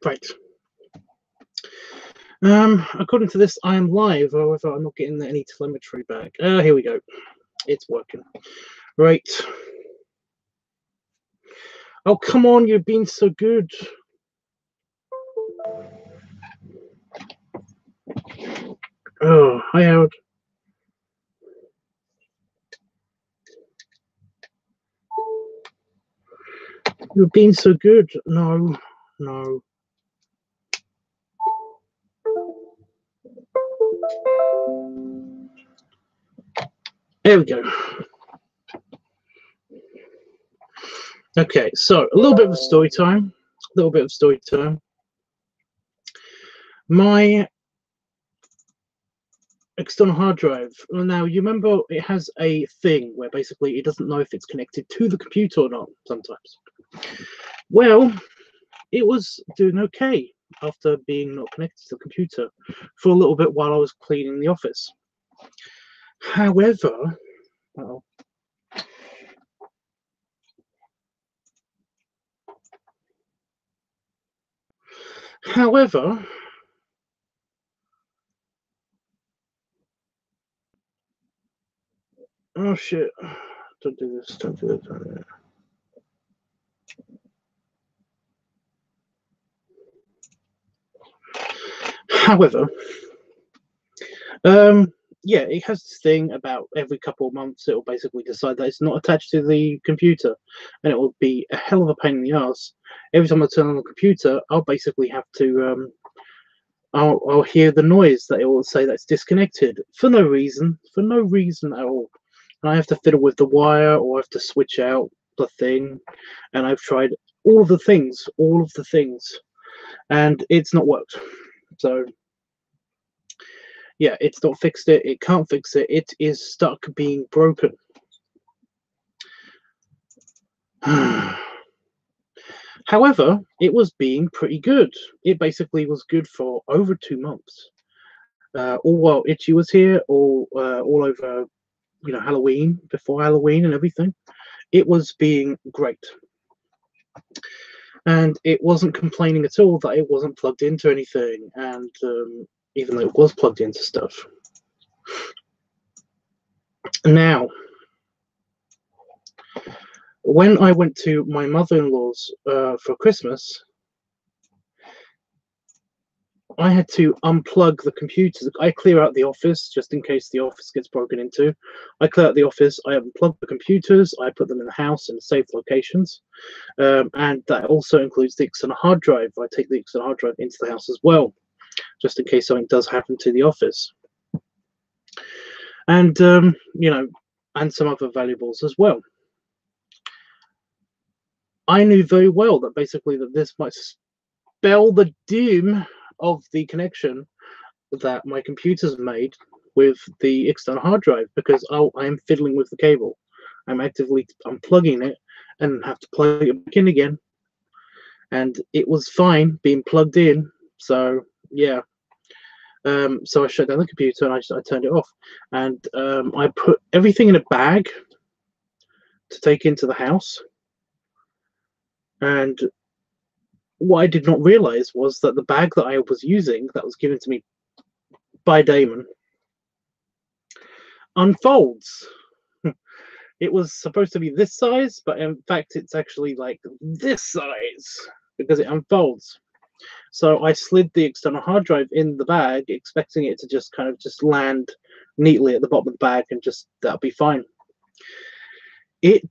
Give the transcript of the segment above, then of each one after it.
Right. According to this, I am live. However, I'm not getting any telemetry back. Here we go. It's working. Right. Oh, come on. You've been so good. Oh, hi, Howard. You've been so good. No, no. There we go. Okay, so a little bit of story time. My external hard drive. Now, you remember it has a thing where basically it doesn't know if it's connected to the computer or not sometimes. Well, it was doing okay after being not connected to the computer for a little bit while I was cleaning the office. However, oh shit, don't do this, don't do that. However, yeah, it has this thing about every couple of months it'll basically decide that it's not attached to the computer, and it will be a hell of a pain in the ass. Every time I turn on the computer, I'll basically have to I'll hear the noise that it will say that's disconnected for no reason at all. And I have to fiddle with the wire, or I have to switch out the thing, and I've tried all of the things, and it's not worked. So yeah, it's not fixed it. It can't fix it. It is stuck being broken. However, it was being pretty good. It basically was good for over 2 months. All while Itchy was here, all over, you know, Halloween, before Halloween and everything. It was being great. And it wasn't complaining at all that it wasn't plugged into anything. And even though it was plugged into stuff. Now, when I went to my mother-in-law's for Christmas, I had to unplug the computers. I clear out the office just in case the office gets broken into. I clear out the office, I unplug the computers, I put them in the house in safe locations. And that also includes the external hard drive. I take the external hard drive into the house as well, just in case something does happen to the office. And, you know, and some other valuables as well. I knew very well that basically that this might spell the doom of the connection that my computer's made with the external hard drive, because I'm fiddling with the cable. I'm unplugging it and have to plug it back in again. And it was fine being plugged in. So yeah. So I shut down the computer and I turned it off. And I put everything in a bag to take into the house. And what I did not realize was that the bag that I was using, that was given to me by Damon, unfolds. It was supposed to be this size, but in fact it's actually like this size because it unfolds. So I slid the external hard drive in the bag, expecting it to just kind of just land neatly at the bottom of the bag and just that'll be fine. It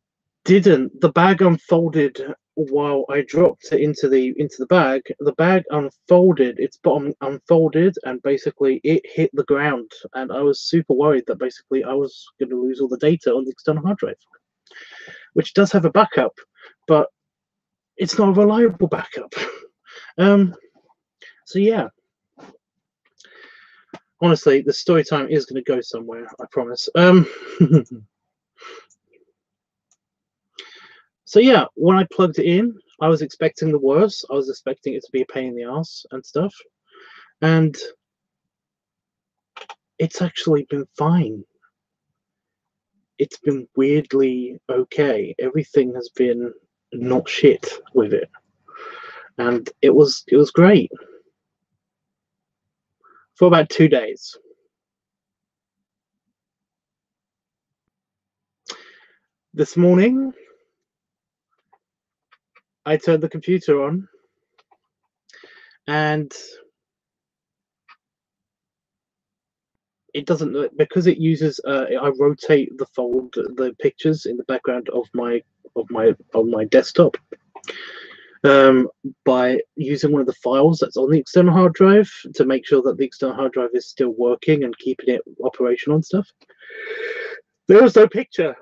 didn't. The bag unfolded while I dropped it into the bag. The bag unfolded, its bottom unfolded, and basically it hit the ground. And I was super worried that basically I was going to lose all the data on the external hard drive, which does have a backup, but it's not a reliable backup. So yeah, honestly, the story time is going to go somewhere, I promise. So yeah, when I plugged it in, I was expecting the worst. I was expecting it to be a pain in the ass and stuff. And it's actually been fine. It's been weirdly okay. Everything has been not shit with it. and it was great for about 2 days. This morning, I turned the computer on, and it doesn't, because it uses I rotate the pictures in the background of my desktop by using one of the files that's on the external hard drive to make sure that the external hard drive is still working and keeping it operational and stuff. There was no picture.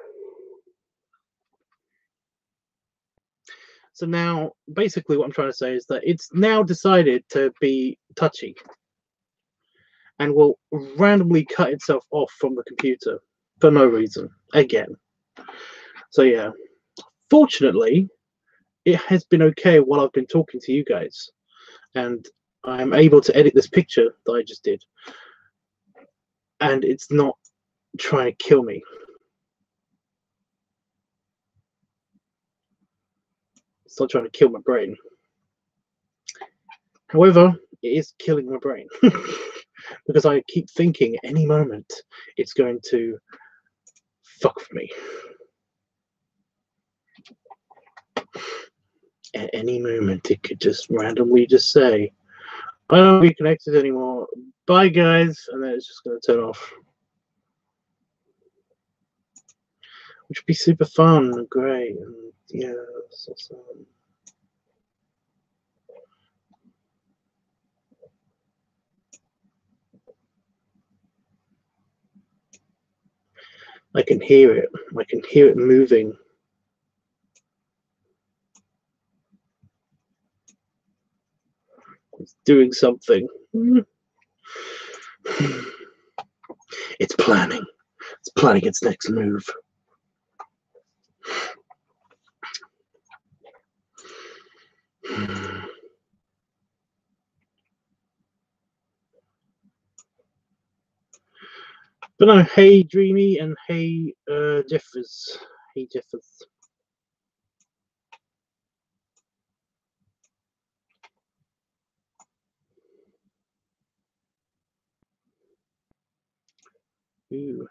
So now, basically, what I'm trying to say is that it's now decided to be touchy and will randomly cut itself off from the computer for no reason again. So yeah, fortunately, it has been okay while I've been talking to you guys, and I'm able to edit this picture that I just did, and it's not trying to kill me. It's not trying to kill my brain. However, it is killing my brain because I keep thinking any moment it's going to fuck with me. At any moment, it could just randomly just say, I don't want to be connected anymore. Bye, guys. And then it's just going to turn off. Which would be super fun and great. And yeah, so I can hear it. I can hear it moving. It's doing something. It's planning. It's planning its next move. But no, hey Dreamy and hey Jeffers. Hey Jeffers. Ooh.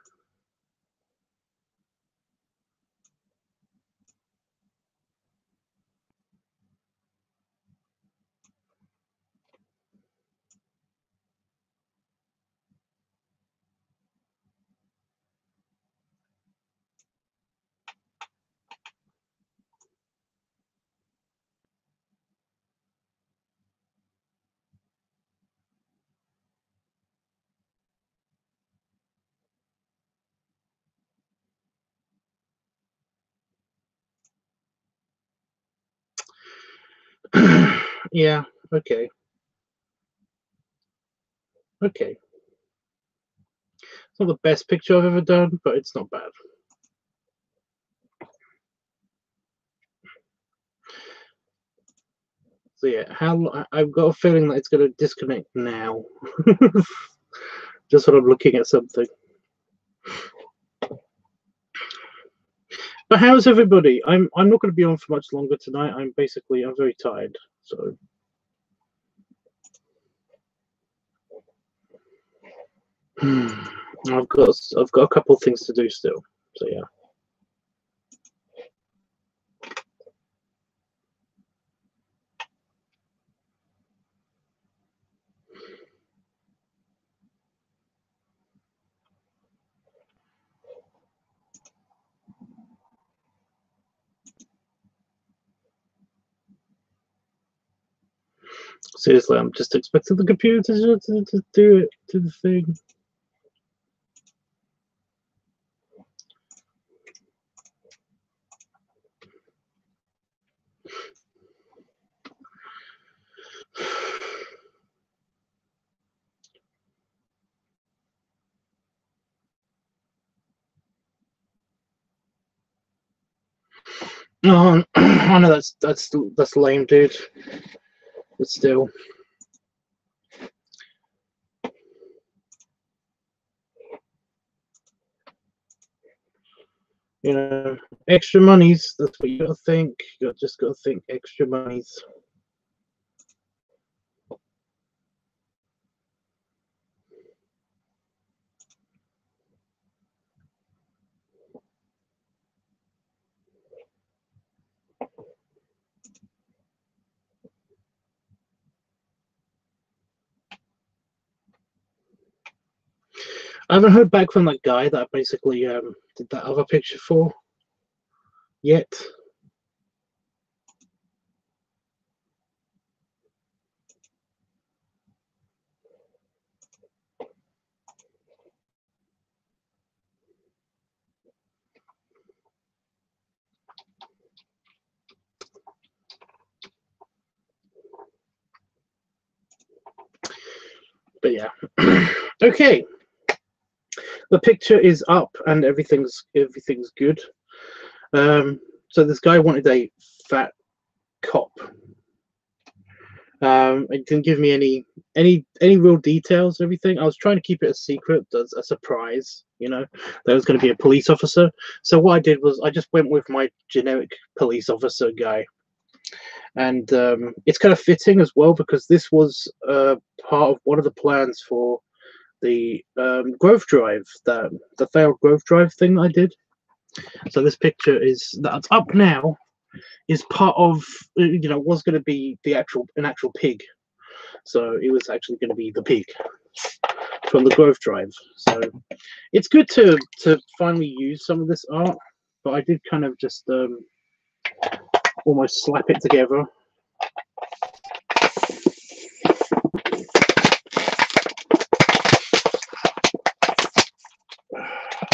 Yeah, okay. Okay. It's not the best picture I've ever done, but it's not bad. So yeah, I've got a feeling that it's going to disconnect now. Just when I'm looking at something. But how's everybody? I'm not going to be on for much longer tonight. I'm very tired. So I've got a couple of things to do still. So yeah. Seriously, I'm just expecting the computer to do it, to the thing. No, I know that's lame, dude. But still. You know, extra monies, that's what you gotta think. You just gotta think extra monies. I haven't heard back from that guy that I basically did that other picture for yet. But yeah. Okay. The picture is up and everything's good. So this guy wanted a fat cop. It didn't give me any real details. Everything I was trying to keep it a secret, as a surprise. You know, there was going to be a police officer. So what I did was I just went with my generic police officer guy, and it's kind of fitting as well because this was part of one of the plans for the growth drive, the failed growth drive thing I did. So this picture that's up now is part of, you know, was going to be an actual pig. So it was actually going to be the pig from the growth drive. So it's good to finally use some of this art, but I did kind of just almost slap it together.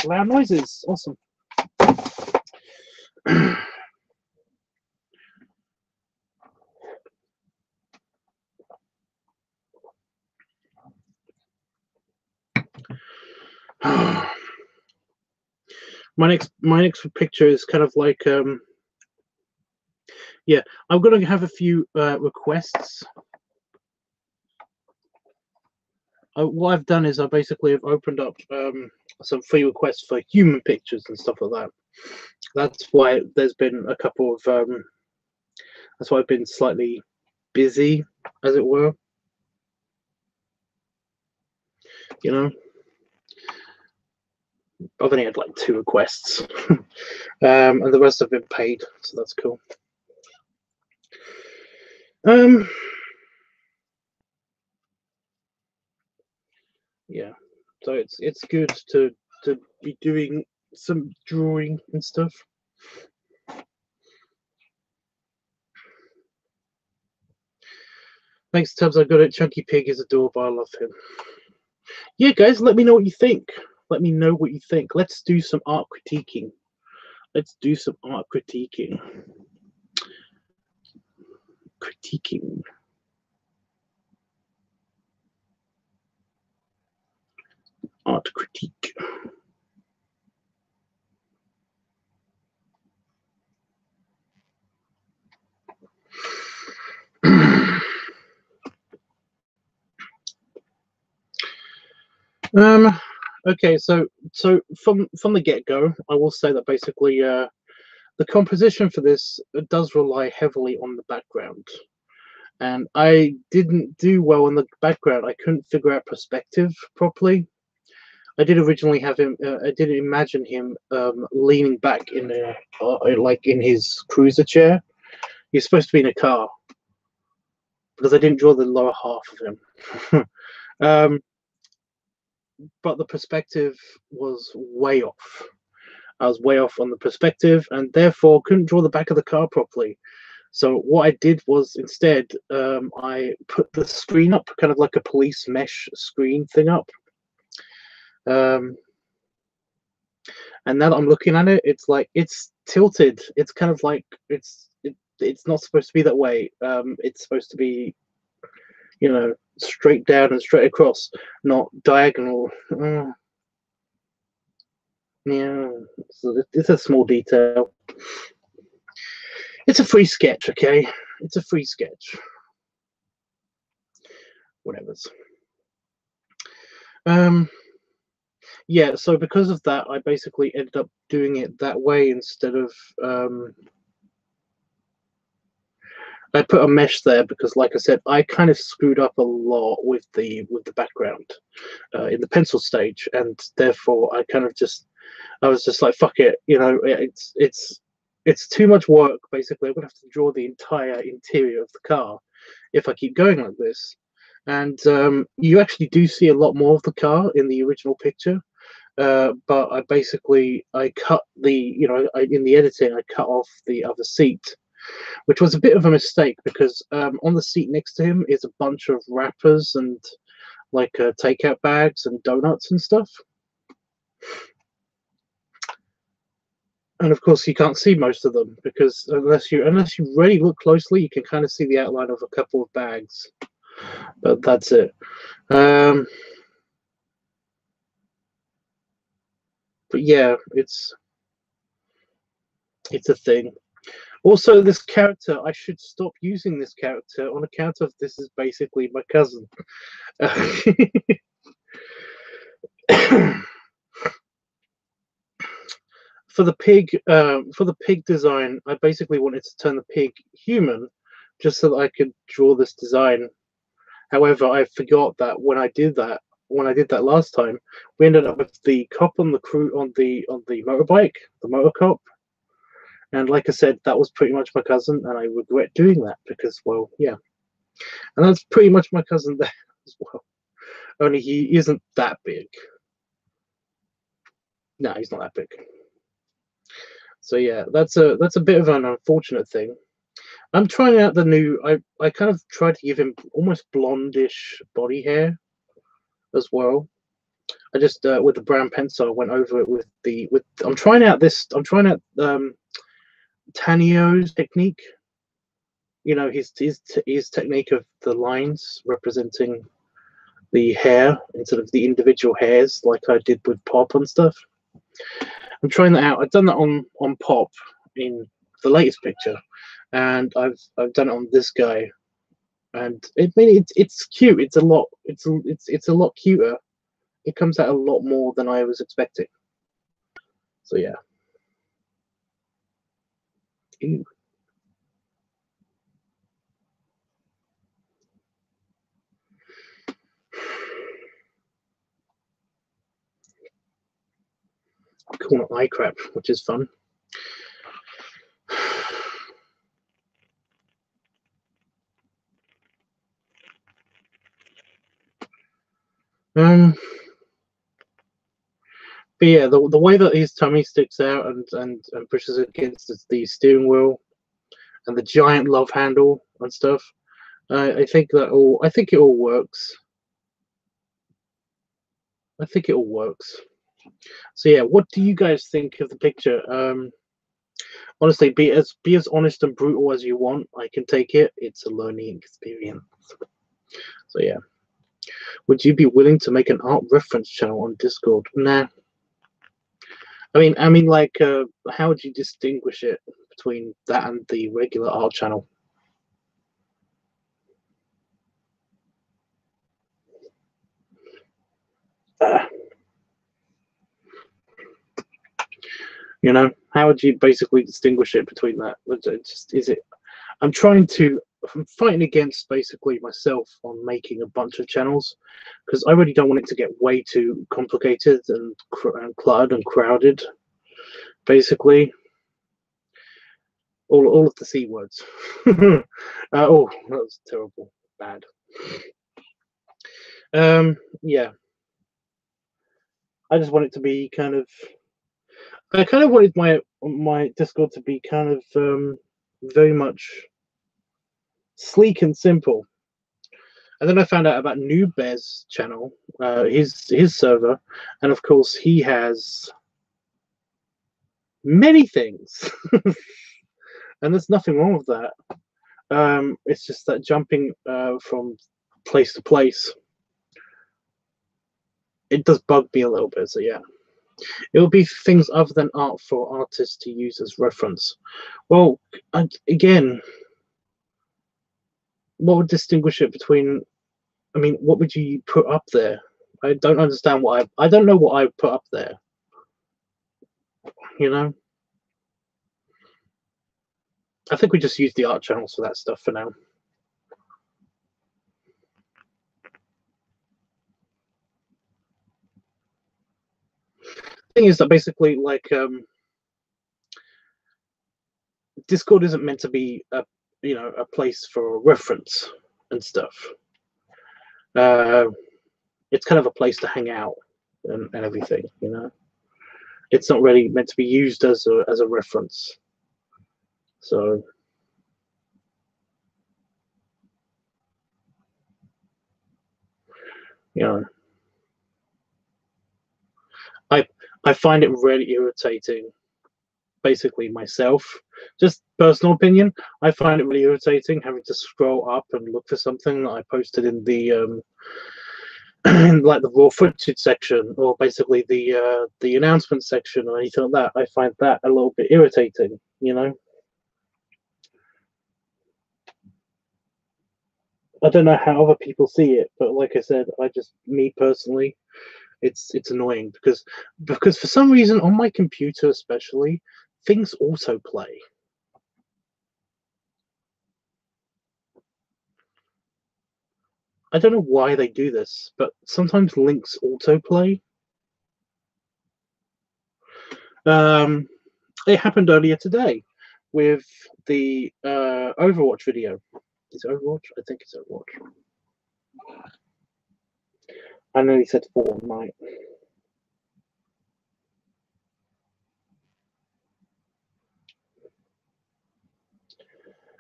Loud noises, awesome. My next picture is kind of like yeah, I'm gonna have a few requests. What I've done is I basically have opened up some free requests for human pictures and stuff like that. That's why there's been a couple of that's why I've been slightly busy, as it were. You know, I've only had like 2 requests, and the rest have been paid, so that's cool. Yeah, so it's good to be doing some drawing and stuff. Thanks, Tubbs. I got it. Chunky Pig is adorable. I love him. Yeah, guys, let me know what you think. Let me know what you think. Let's do some art critiquing. Let's do some art critiquing. Critiquing. Art critique. Okay, so from the get-go, I will say that basically the composition for this does rely heavily on the background, and I didn't do well in the background. I couldn't figure out perspective properly. I did originally have him. I did imagine him leaning back in like in his cruiser chair. He's supposed to be in a car because I didn't draw the lower half of him. But the perspective was way off. I was way off on the perspective, and therefore couldn't draw the back of the car properly. So what I did was instead I put the screen up, kind of like a police mesh screen thing up. And now that I'm looking at it, it's like it's tilted. It's kind of like it's not supposed to be that way. It's supposed to be, you know, straight down and straight across, not diagonal. Yeah, so it's a small detail. It's a free sketch, okay? It's a free sketch. Whatever's. Yeah, so because of that, I basically ended up doing it that way instead of I put a mesh there because, like I said, I kind of screwed up a lot with the background in the pencil stage, and therefore I was just like, fuck it, you know, it's too much work. Basically, I'm gonna have to draw the entire interior of the car if I keep going like this. And you actually do see a lot more of the car in the original picture. but I cut the, you know, in the editing I cut off the other seat, which was a bit of a mistake because on the seat next to him is a bunch of wrappers and like takeout bags and donuts and stuff. And of course, you can't see most of them because unless you really look closely, you can kind of see the outline of a couple of bags. But that's it. But yeah, it's a thing. Also, this character, I should stop using this character on account of this is basically my cousin. For the pig design, I basically wanted to turn the pig human, just so that I could draw this design. However, I forgot that when I did that last time, we ended up with the cop on the crew on the motorbike, the motor cop. And like I said, that was pretty much my cousin, and I regret doing that because, well, yeah. And that's pretty much my cousin there as well. Only he isn't that big. No, he's not that big. So yeah, that's a bit of an unfortunate thing. I'm trying out the new. I kind of tried to give him almost blondish body hair as well. I just with the brown pencil I went over it with I'm trying out Tanio's technique. You know, his technique of the lines representing the hair instead of the individual hairs, like I did with Pop and stuff. I'm trying that out. I've done that on Pop in the latest picture, and I've done it on this guy, and it's cute. It's a lot cuter. It comes out a lot more than I was expecting. So yeah. Ew. Call it eye crap, which is fun. But yeah, the way that his tummy sticks out and pushes against the steering wheel, and the giant love handle and stuff, I think it all works. I think it all works. So yeah, what do you guys think of the picture? Honestly, be as honest and brutal as you want. I can take it. It's a learning experience. So yeah, would you be willing to make an art reference channel on Discord? Nah. I mean, like, how would you distinguish it between that and the regular art channel? You know, how would you basically distinguish it between that? I'm fighting against basically myself on making a bunch of channels because I really don't want it to get way too complicated and cluttered and crowded. Basically, all of the C words. Oh, that was terrible, bad. Yeah, I just want it to be kind of. I kind of wanted my Discord to be kind of very much sleek and simple. And then I found out about Noob Bear's channel, his server, and of course he has many things, and there's nothing wrong with that. It's just that jumping from place to place, it does bug me a little bit. So yeah, it will be things other than art for artists to use as reference. Well, again, what would distinguish it between? I mean, what would you put up there? I don't understand I don't know what I would put up there. You know, I think we just use the art channels for that stuff for now. Thing is that basically, like, Discord isn't meant to be a place for reference and stuff. It's kind of a place to hang out. and everything. You know, it's not really meant to be used as a reference. So you know, I find it really irritating. Basically, myself, just personal opinion, I find it really irritating having to scroll up and look for something that I posted in the in like the raw footage section, or basically the announcement section, or anything like that. I find that a little bit irritating. You know, I don't know how other people see it, but like I said, me personally, it's annoying because for some reason on my computer especially, things autoplay. I don't know why they do this, but sometimes links autoplay. Um, it happened earlier today with the Overwatch video. Is it Overwatch? I think it's Overwatch. I know he said Fortnite.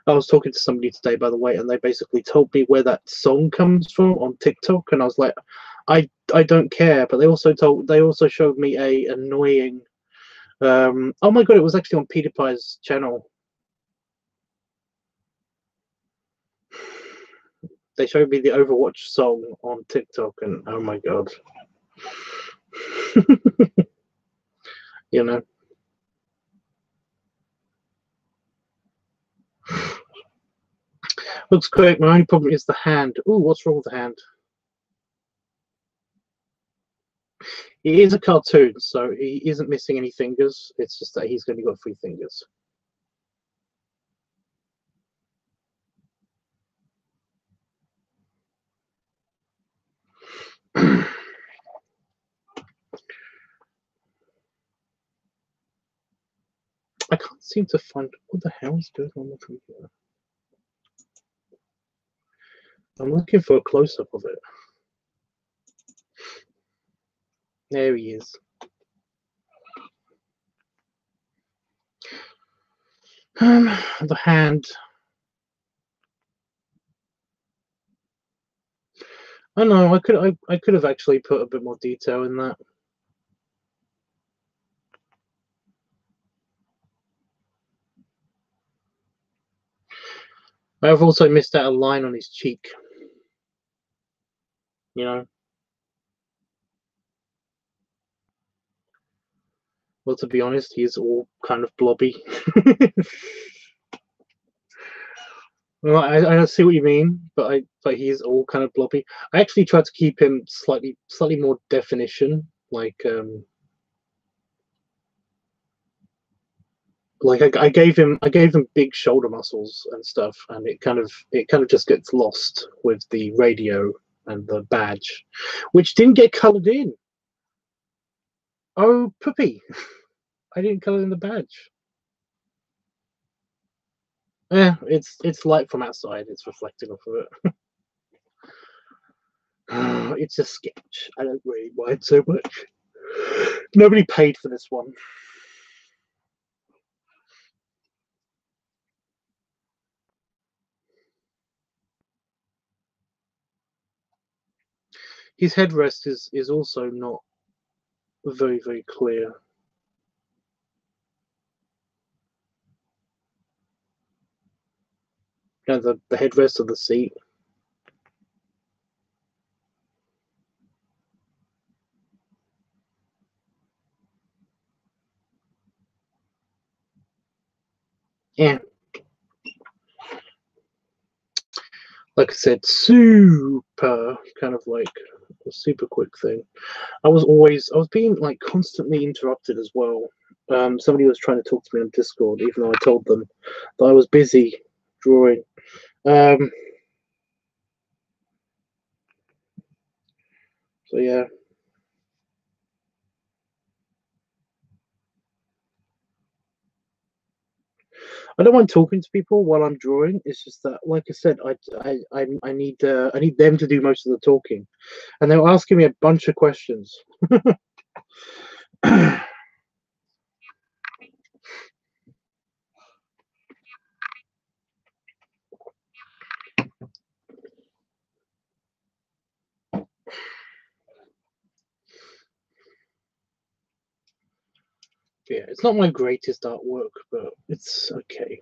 I was talking to somebody today, by the way, and they basically told me where that song comes from on TikTok, and I was like, I don't care. But they also showed me a annoying. Oh my god! It was actually on PewDiePie's channel. They showed me the Overwatch song on TikTok, and oh my god. You know. Looks great. My only problem is the hand. Ooh, what's wrong with the hand? It is a cartoon, so he isn't missing any fingers. It's just that he's only got 3 fingers. I can't seem to find what the hell is going on with computer. I'm looking for a close-up of it. There he is. The hand. I know. I could have actually put a bit more detail in that. I've also missed out a line on his cheek. You know. Well, to be honest, he's all kind of blobby. Well, I see what you mean, but he's all kind of blobby. I actually tried to keep him slightly more definition, I gave him big shoulder muscles and stuff, and it kind of just gets lost with the radio and the badge, which didn't get coloured in. Oh, puppy! I didn't colour in the badge. It's light from outside. It's reflecting off of it. It's a sketch. I don't really mind so much. Nobody paid for this one. His headrest is also not very, very clear. You know, the headrest of the seat. Yeah. Like I said, super kind of like a super quick thing. I was being like constantly interrupted as well. Somebody was trying to talk to me on Discord, even though I told them that I was busy drawing. So yeah. I don't mind talking to people while I'm drawing. It's just that, like I said, I need them to do most of the talking, and they were asking me a bunch of questions. Yeah, it's not my greatest artwork, but it's okay.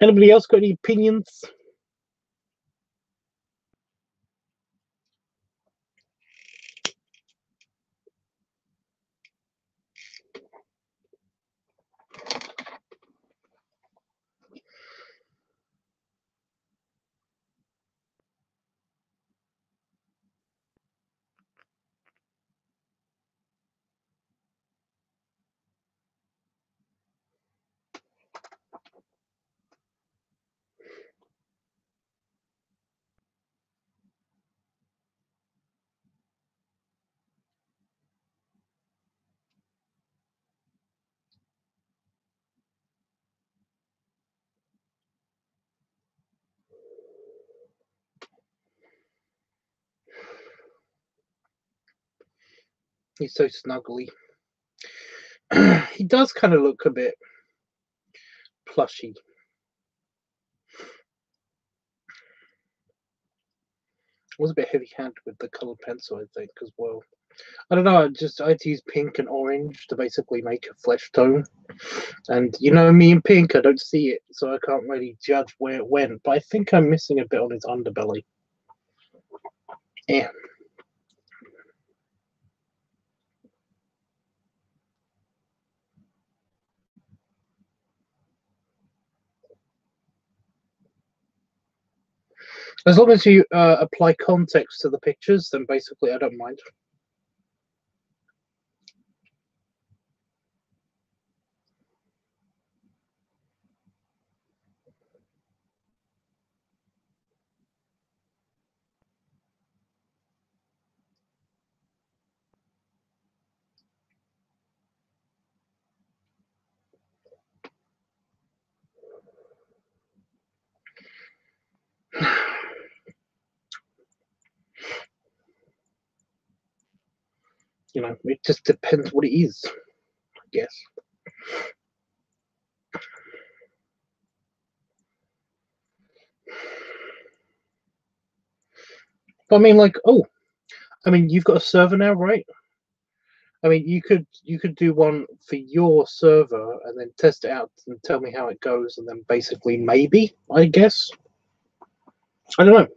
Anybody else got any opinions? He's so snuggly. He does kind of look a bit plushy. I was a bit heavy-handed with the colored pencil, I think, as well. I don't know. I had to use pink and orange to basically make a flesh tone. And you know me and pink, I don't see it, so I can't really judge where it went. But I think I'm missing a bit on his underbelly. Yeah. As long as you apply context to the pictures, then basically I don't mind. You know, it just depends what it is, I guess. I mean, like, oh, I mean, you've got a server now, right? I mean, you could do one for your server and then test it out and tell me how it goes, and then basically maybe, I guess. I don't know.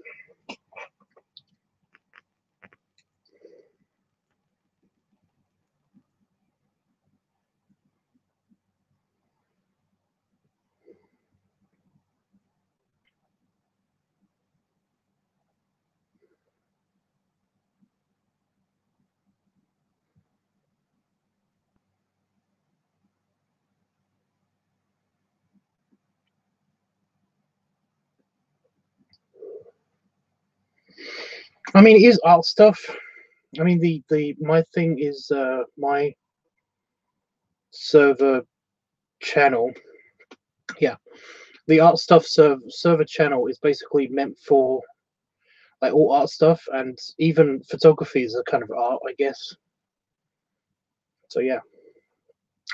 I mean, it is art stuff. I mean, the my thing is my server channel. Yeah, the art stuff server channel is basically meant for like all art stuff, and even photography is a kind of art, I guess. So yeah,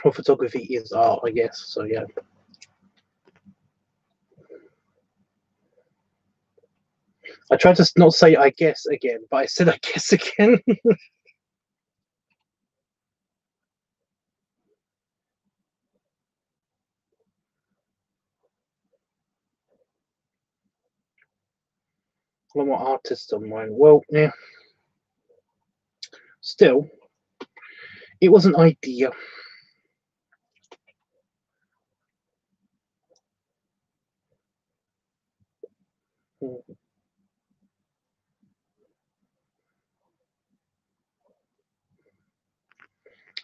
well, photography is art, I guess. So yeah. I tried to not say I guess again, but I said I guess again. I'm more artist on mine. Well, yeah. Still, it was an idea.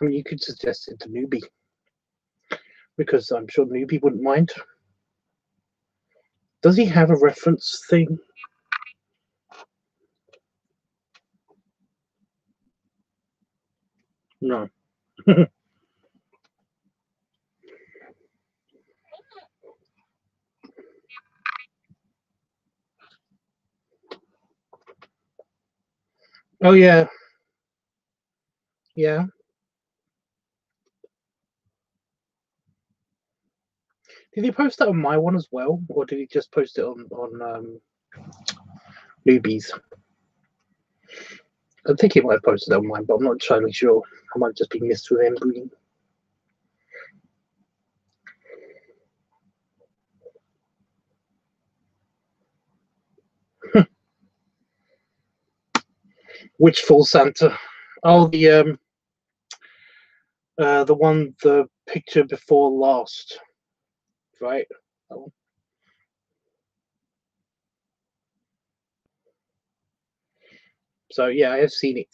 I mean, you could suggest it to Newbie, because I'm sure Newbie wouldn't mind. Does he have a reference thing? No. Oh yeah. Yeah. Did he post that on my one as well, or did he just post it on Newbies? I think he might have posted it on mine, but I'm not entirely sure. I might just be missed with him green. Which full Santa? Oh, the one, the picture before last, right? That one. So yeah, I have seen it.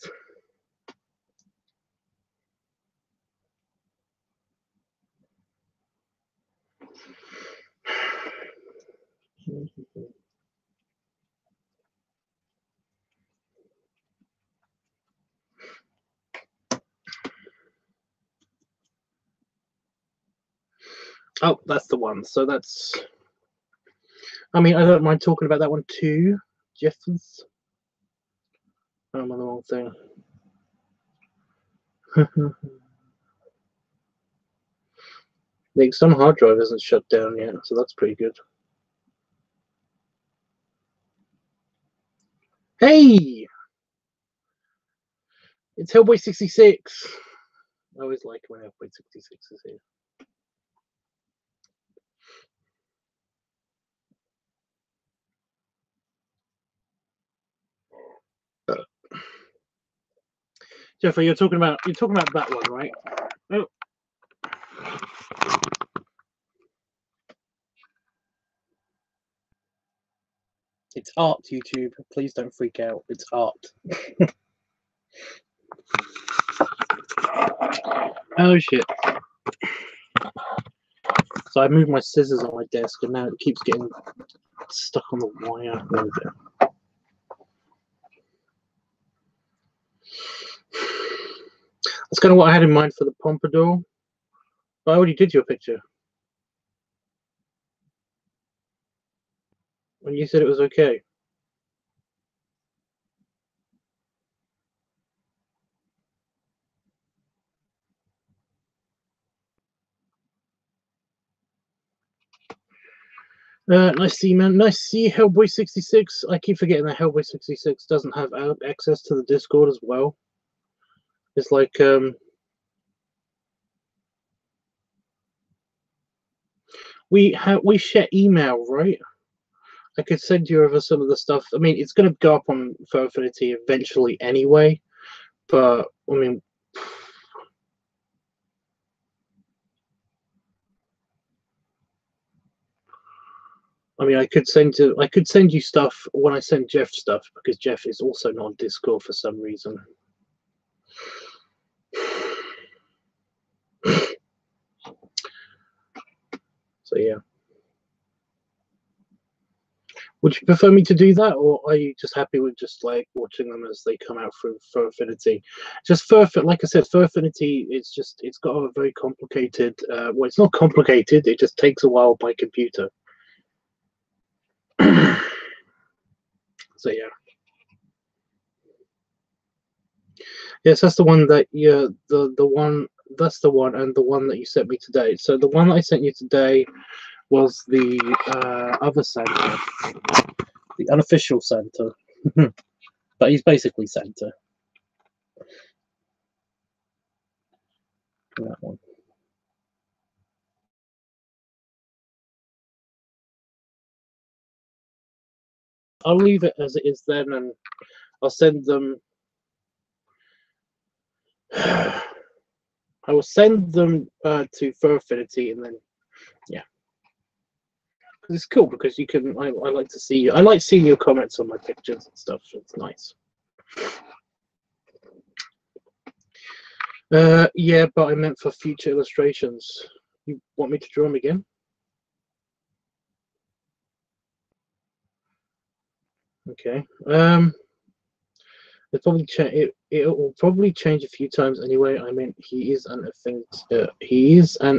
Oh, that's the one. So that's. I mean, I don't mind talking about that one too. Jeffers. I'm on the wrong thing. The external hard drive isn't shut down yet, so that's pretty good. Hey! It's Hellboy66. I always like when Hellboy66 is here. Jeffrey, you're talking about that one, right? Oh. It's art, YouTube. Please don't freak out. It's art. Oh shit. So I moved my scissors on my desk and now it keeps getting stuck on the wire. There we go. That's kind of what I had in mind for the pompadour. But I already did your picture. When you said it was okay. Nice to see you, man. Nice to see you, Hellboy66. I keep forgetting that Hellboy66 doesn't have access to the Discord as well. It's like, we share email, right? I could send you over some of the stuff. I mean, it's going to go up on Fur Affinity eventually anyway, but I mean, I could send you stuff when I send Jeff stuff, because Jeff is also not on Discord for some reason. So yeah. Would you prefer me to do that, or are you just happy with just like watching them as they come out through Fur Affinity? Just like I said, Fur Affinity, it's got a very complicated. Well, it's not complicated. It just takes a while by computer. So yeah. Yes, that's the one that the one that's the one, and the one that you sent me today. So the one that I sent you today was the other Santa, the unofficial Santa, but he's basically Santa. That one. I'll leave it as it is then, and I'll send them. I will send them to Fur Affinity, and then yeah, it's cool because you can. I like to see you. I like seeing your comments on my pictures and stuff. It's nice. Yeah, but I meant for future illustrations. You want me to draw them again? Okay. It will probably change a few times anyway. I mean, he is an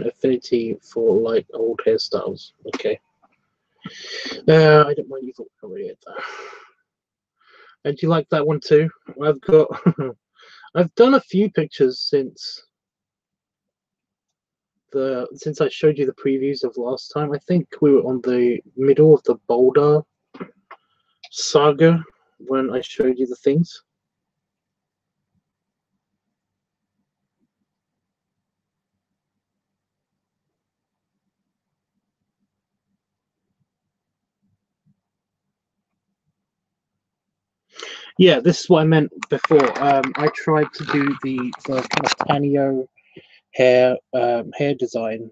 affinity for like old hairstyles. Okay. I don't mind you thought already at that. And you like that one too? I've got I've done a few pictures since I showed you the previews of last time. I think we were on the middle of the Boulder saga when I showed you the things. Yeah, this is what I meant before. I tried to do the kind of Tanio hair design.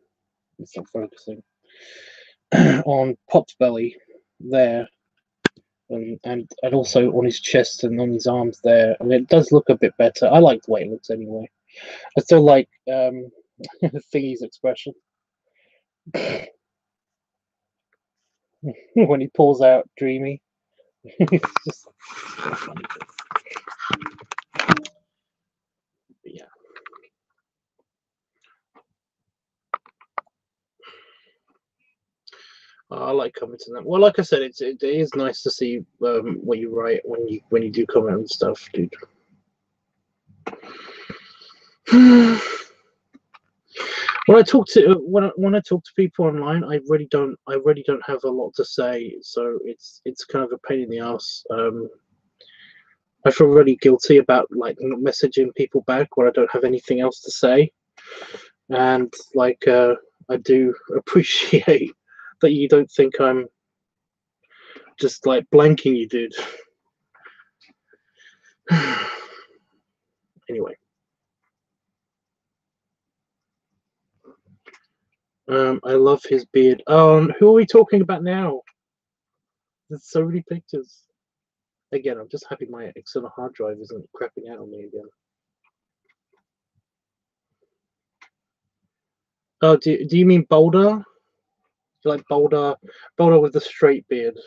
It's not focusing on Pop's belly there, and also on his chest and on his arms there, and it does look a bit better. I like the way it looks anyway. I still like Thingy's expression when he pulls out Dreamy. It's just funny. But yeah. I like commenting that. Well, like I said, it is nice to see what you write when you do comment and stuff, dude. When I talk to people online, I really don't have a lot to say, so it's kind of a pain in the ass. I feel really guilty about like not messaging people back when I don't have anything else to say, and like I do appreciate that you don't think I'm just like blanking you, dude. Anyway. I love his beard. Who are we talking about now? There's so many pictures. Again, I'm just happy my external hard drive isn't crapping out on me again. Oh, do you mean Boulder? Like Boulder with the straight beard.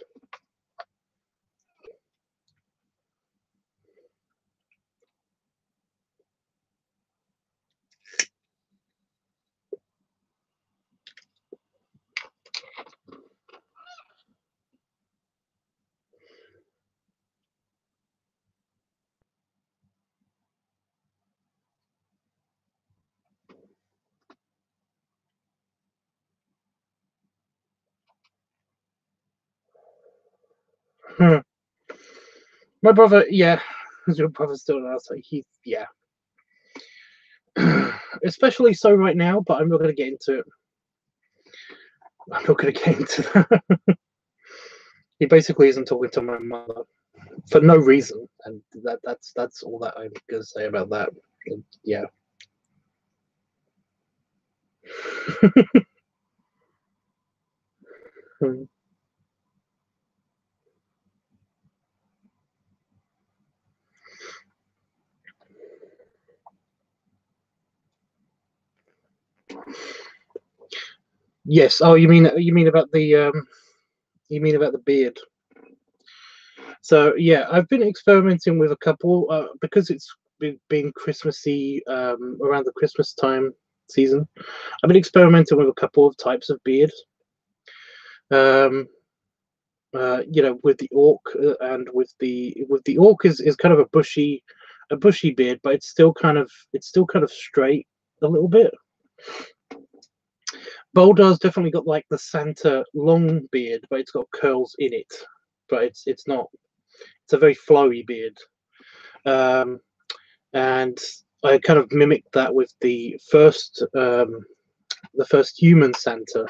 My brother, yeah, your brother's still an asshole. Yeah. Especially so right now, but I'm not going to get into it. I'm not going to get into that. He basically isn't talking to my mother for no reason, and that's all that I'm going to say about that. And, yeah. Yes. Oh, you mean about the beard? So yeah, I've been experimenting with a couple because it's been Christmassy around the Christmas time season. I've been experimenting with a couple of types of beard. With the orc and with the orc is kind of a bushy beard, but it's still kind of straight a little bit. Boulder's definitely got like the Santa long beard, but it's got curls in it. But it's not. It's a very flowy beard, and I kind of mimicked that with the first human Santa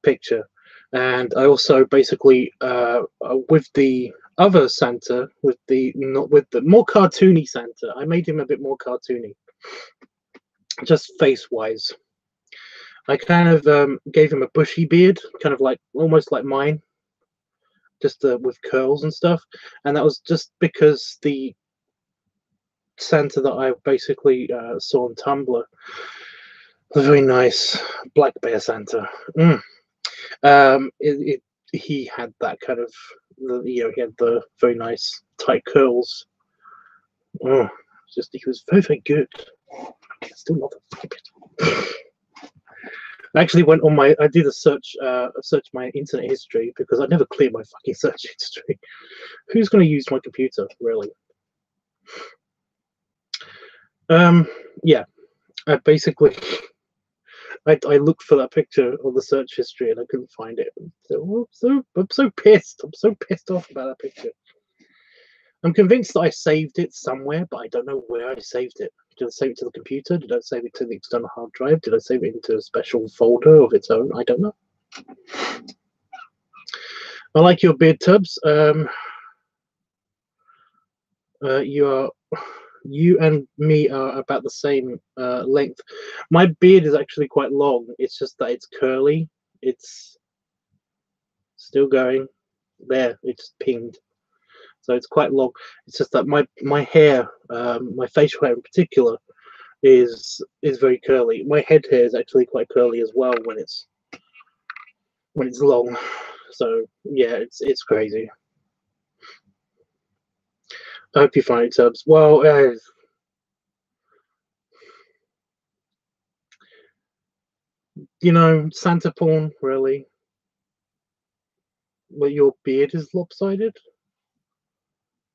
picture, and I also basically with the other Santa, with the more cartoony Santa, I made him a bit more cartoony, just face wise. I kind of gave him a bushy beard, kind of like almost like mine, just with curls and stuff, and that was just because the Santa that I basically saw on Tumblr, a very nice black bear Santa. He had that kind of, he had the very nice tight curls. He was very, very good. I still love it. I actually went on I did a search, search my internet history because I never clear my fucking search history. Who's going to use my computer, really? Yeah, I basically, I looked for that picture on the search history and I couldn't find it. So I'm so pissed. I'm so pissed off about that picture. I'm convinced that I saved it somewhere, but I don't know where I saved it. Did I save it to the computer? Did I save it to the external hard drive? Did I save it into a special folder of its own? I don't know. I like your beard, Tubbs. You and me are about the same length. My beard is actually quite long. It's just that it's curly. It's still going. There, it just pinged. So it's quite long. It's just that my hair, my facial hair in particular, is very curly. My head hair is actually quite curly as well when it's long. So yeah, it's crazy. I hope you find it, Tubbs. Well, you know, Santa porn, really? Well, your beard is lopsided?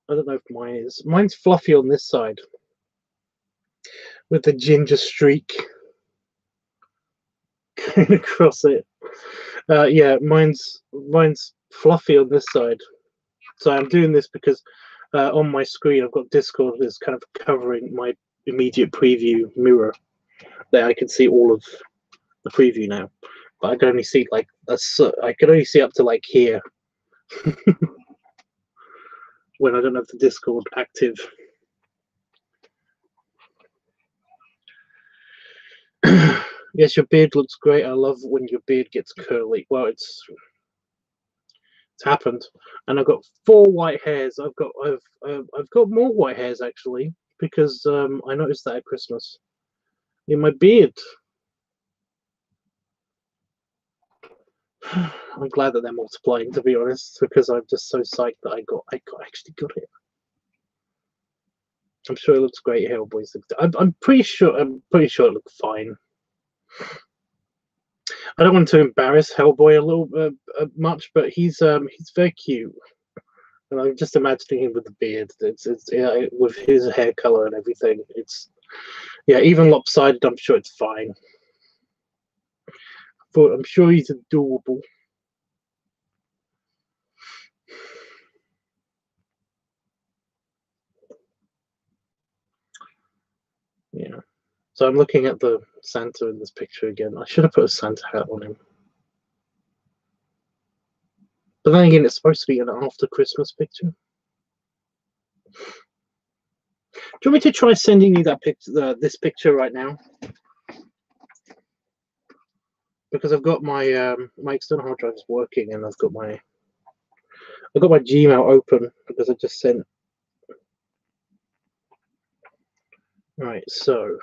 I don't know if mine is. Mine's fluffy on this side with the ginger streak going across it. Yeah, mine's fluffy on this side. So I'm doing this because on my screen I've got Discord that's kind of covering my immediate preview mirror. There I can see all of the preview now, but I can only see like I can only see up to like here when I don't have the Discord active. Yes, your beard looks great. I love when your beard gets curly. Well, it's happened, and I've got 4 white hairs. I've got more white hairs actually because I noticed that at Christmas in my beard. I'm glad that they're multiplying, to be honest, because I'm just so psyched that I actually got it. I'm sure it looks great, Hellboy. I'm pretty sure it looks fine. I don't want to embarrass Hellboy a little much, but he's very cute, and I'm just imagining him with the beard. It's yeah, with his hair color and everything. It's yeah, even lopsided. I'm sure it's fine. But I'm sure he's adorable. Yeah. So I'm looking at the Santa in this picture again. I should have put a Santa hat on him. But then again, it's supposed to be an after Christmas picture. Do you want me to try sending you that picture, this picture right now? Because I've got my my external hard drive is working, and I've got my Gmail open because I just sent. Right, so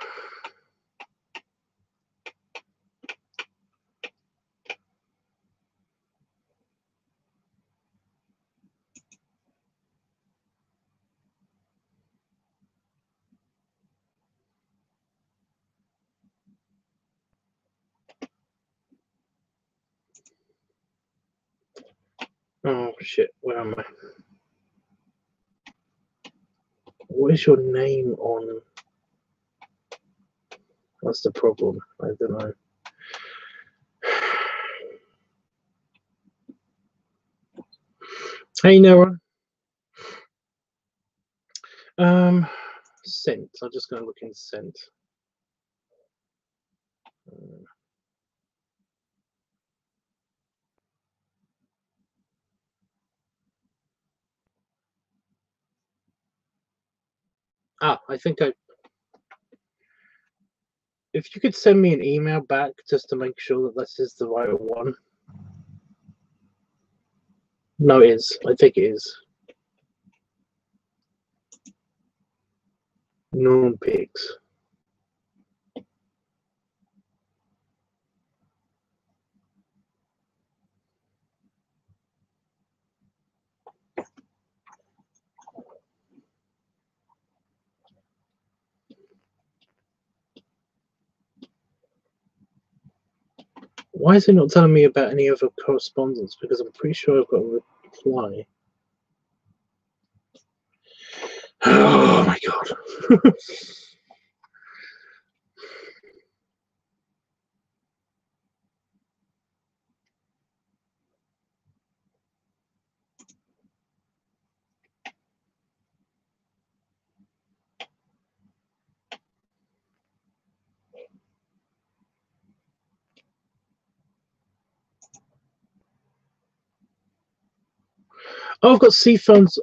oh shit, where am I? What is your name on? What's the problem? I don't know. Hey Noah. Sent. I'm just going to look in sent. I think if you could send me an email back just to make sure that this is the right one. No, it is. I think it is. Non-pigs. Why is it not telling me about any other correspondence? Because I'm pretty sure I've got a reply. Oh my god. Oh, I've got Seafoam's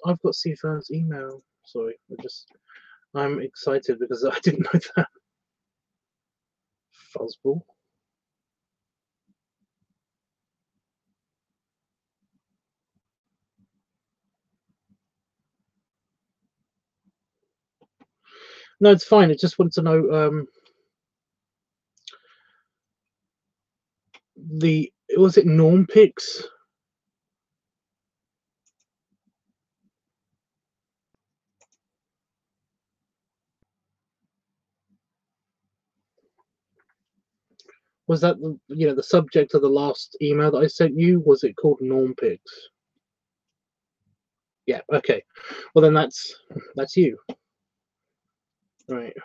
email. Sorry, I'm excited because I didn't know that. Fuzzball. No, it's fine. I just wanted to know was it Norm Picks? Was that the subject of the last email that I sent you? Was it called Norm Picks? Yeah. Okay. Well, then that's you. Right.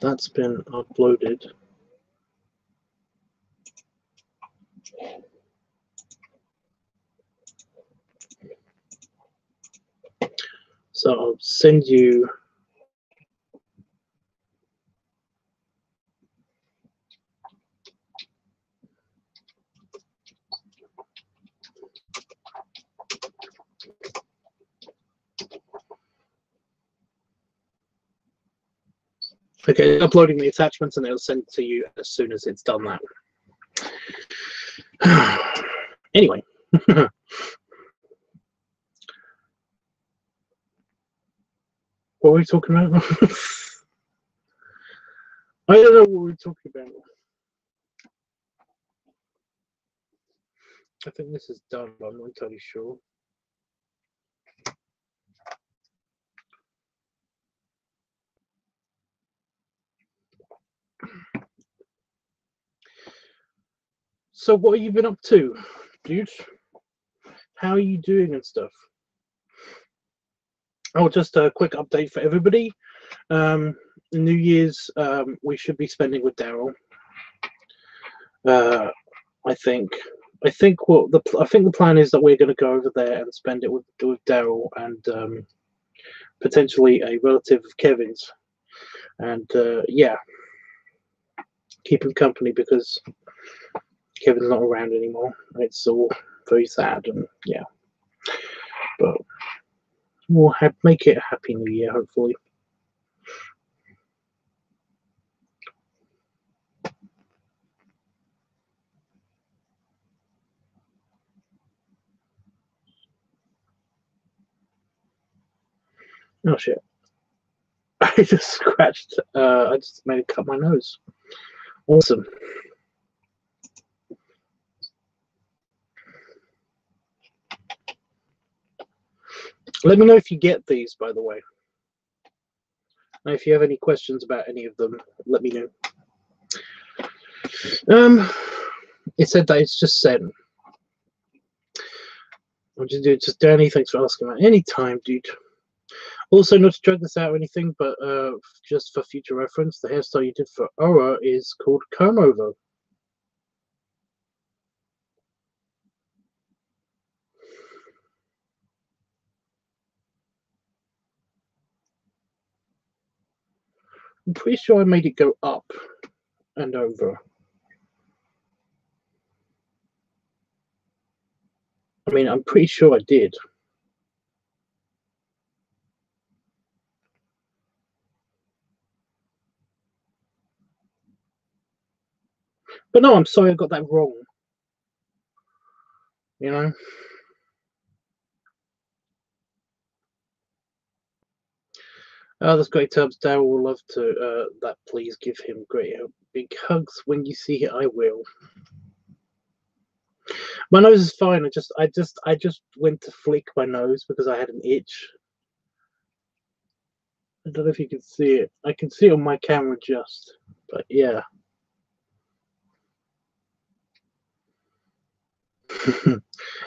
That's been uploaded. So I'll send you. Okay, uploading the attachments and it'll send it to you as soon as it's done that. Anyway. What were we talking about? I don't know what we're talking about. I think this is done, but I'm not entirely sure. So what have you been up to, dude? How are you doing and stuff? Oh, just a quick update for everybody. New Year's, we should be spending with Daryl. I think the plan is that we're going to go over there and spend it with Daryl and potentially a relative of Kevin's, and yeah, keep him company because Kevin's not around anymore. It's all very sad, and yeah, but we'll make it a happy New Year, hopefully. Oh shit. I just scratched, I just made it cut my nose. Awesome. Let me know if you get these, by the way. And if you have any questions about any of them, let me know. It said that it's just sent. I'll just do it. Just Danny, thanks for asking that. Anytime, dude. Also, not to drag this out or anything, but just for future reference, the hairstyle you did for Aura is called comb over. I'm pretty sure I made it go up and over. I mean, I'm pretty sure I did. But no, I'm sorry I got that wrong. You know? Oh, that's great, Tubbs. Daryl will love to that. Please give him great big hugs when you see it. I will. My nose is fine. I just went to flick my nose because I had an itch. I don't know if you can see it. I can see it on my camera just, but yeah.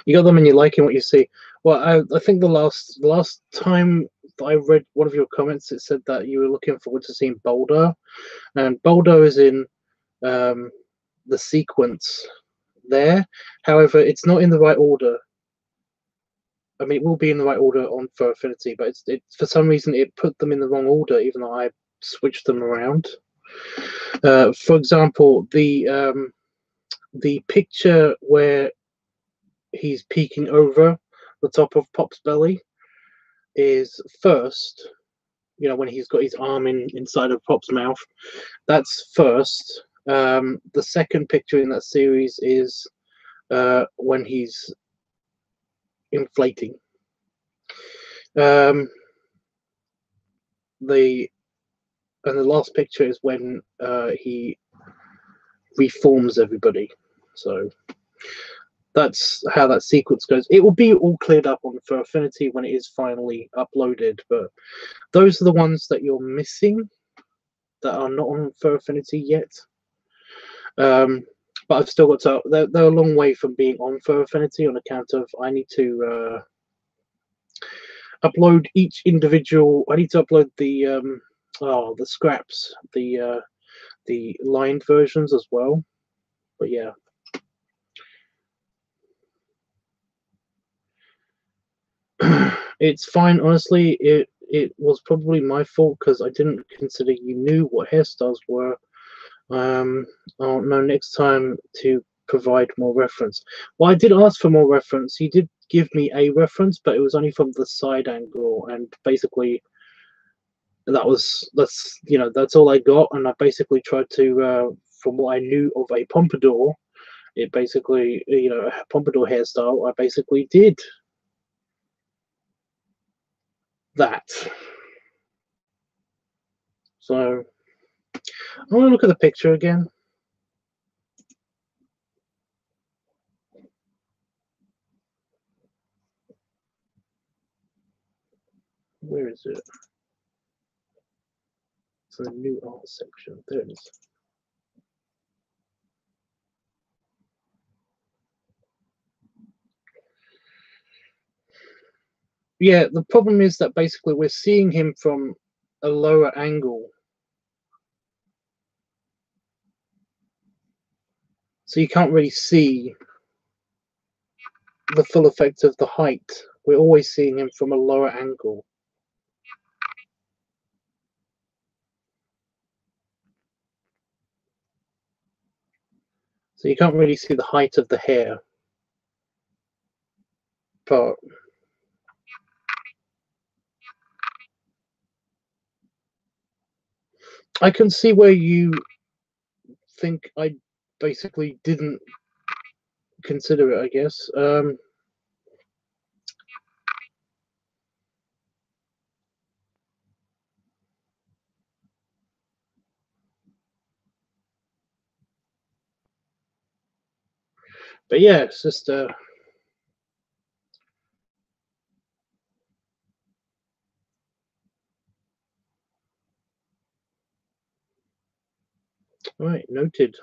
You got them and you're liking what you see. Well, I think the last time that I read one of your comments, it said that you were looking forward to seeing Boulder, and Boulder is in the sequence there. However, it's not in the right order. I mean, it will be in the right order on for Affinity, but it for some reason it put them in the wrong order, even though I switched them around. For example, the picture where he's peeking over the top of Pop's belly is first. You know, when he's got his arm inside of Pop's mouth, that's first. The second picture in that series is when he's inflating. The last picture is when he reforms everybody. So that's how that sequence goes. It will be all cleared up on for Affinity when it is finally uploaded, but those are the ones that you're missing that are not on for Affinity yet. But I've still got to. They're a long way from being on for Affinity on account of I need to upload each individual. I need to upload the scraps, the lined versions as well. But yeah. It's fine, honestly. It was probably my fault because I didn't consider you knew what hairstyles were. I'll know next time to provide more reference. Well, I did ask for more reference. He did give me a reference, but it was only from the side angle, and basically that's all I got. And I basically tried to, from what I knew of a pompadour, it basically a pompadour hairstyle. I basically did that. So I want to look at the picture again. Where is it? It's in the new art section. There it is. Yeah, the problem is that basically we're seeing him from a lower angle. So you can't really see the full effect of the height. We're always seeing him from a lower angle. So you can't really see the height of the hair part. I can see where you think I basically didn't consider it, I guess. But yeah, it's just all right, noted.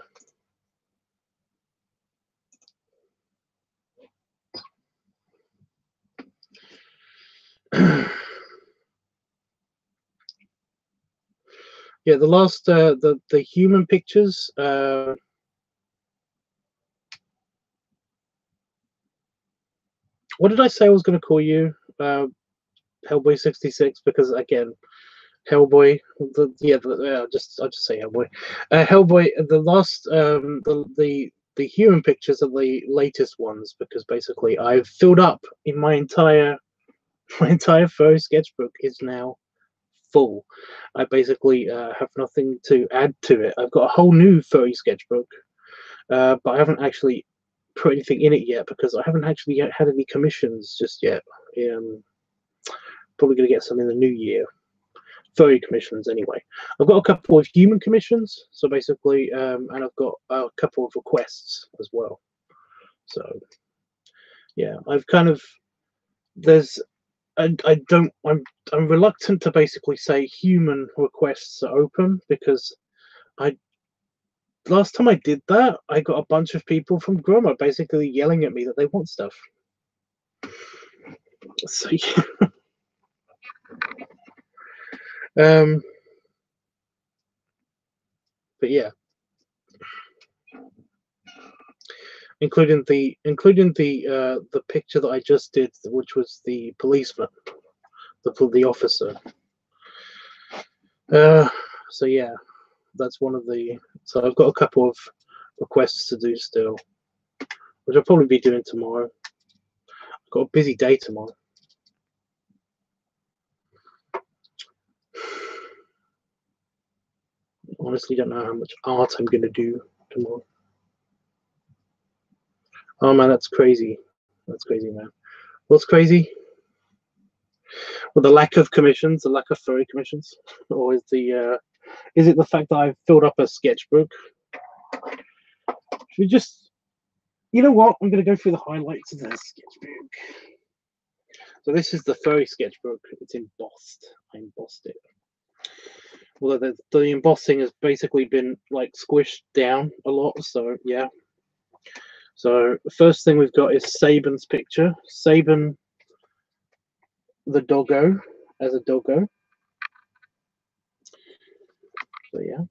Yeah, the last the human pictures. What did I say I was going to call you? Hellboy 66, because again, Hellboy. I'll just say Hellboy. Hellboy. The last the human pictures are the latest ones because basically I've filled up in my entire furry sketchbook is now full. I basically have nothing to add to it. I've got a whole new furry sketchbook, but I haven't actually put anything in it yet because I haven't actually yet had any commissions just yet. Probably going to get some in the new year. Furry commissions anyway. I've got a couple of human commissions, so basically, and I've got a couple of requests as well. So yeah, I've kind of there's I don't. I'm reluctant to basically say human requests are open because I last time I did that, I got a bunch of people from Groma basically yelling at me that they want stuff. So yeah. But yeah, including the picture that I just did, which was the policeman, the officer. So yeah, that's one of the. So I've got a couple of requests to do still, which I'll probably be doing tomorrow. I've got a busy day tomorrow. Honestly, don't know how much art I'm gonna do tomorrow. Oh man, that's crazy. That's crazy, man. What's crazy? Well, the lack of commissions, the lack of furry commissions, or is it the fact that I've filled up a sketchbook? Should we just, you know what? I'm gonna go through the highlights of the sketchbook. So this is the furry sketchbook. It's embossed. I embossed it. Although the embossing has basically been like squished down a lot. So yeah. So the first thing we've got is Saban's picture. Saban, the doggo, as a doggo. So yeah.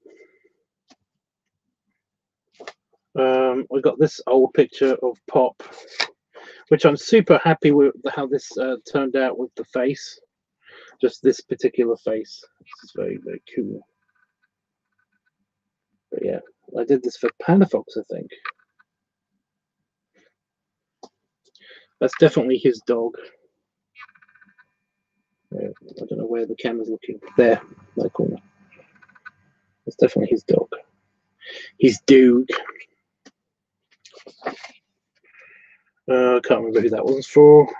We got this old picture of Pop, which I'm super happy with how this turned out with the face. Just this particular face. This is very, very cool. But yeah, I did this for Panafox, I think. That's definitely his dog. Yeah, I don't know where the camera's looking. There, that corner. That's definitely his dog. His dog. I can't remember who that one's for.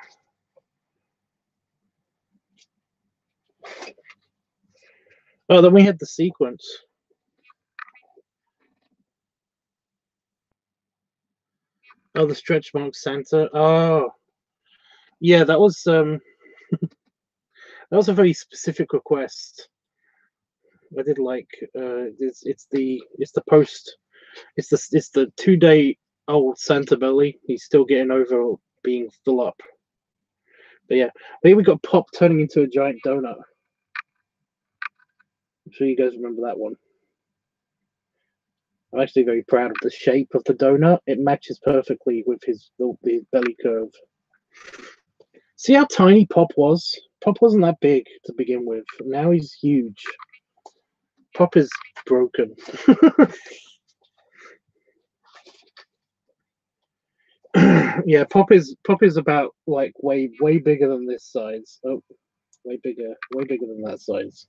Oh, then we had the sequence. Oh, the stretch mark Santa. Oh, yeah, that was that was a very specific request. I did like it's the post. It's the 2-day old Santa belly. He's still getting over being full up. But yeah, but here we got Pop turning into a giant donut. I'm sure you guys remember that one. I'm actually very proud of the shape of the donut. It matches perfectly with his belly curve. See how tiny Pop was? Pop wasn't that big to begin with. Now he's huge. Pop is broken. Yeah, Pop is about like way bigger than this size. Oh, way bigger than that size.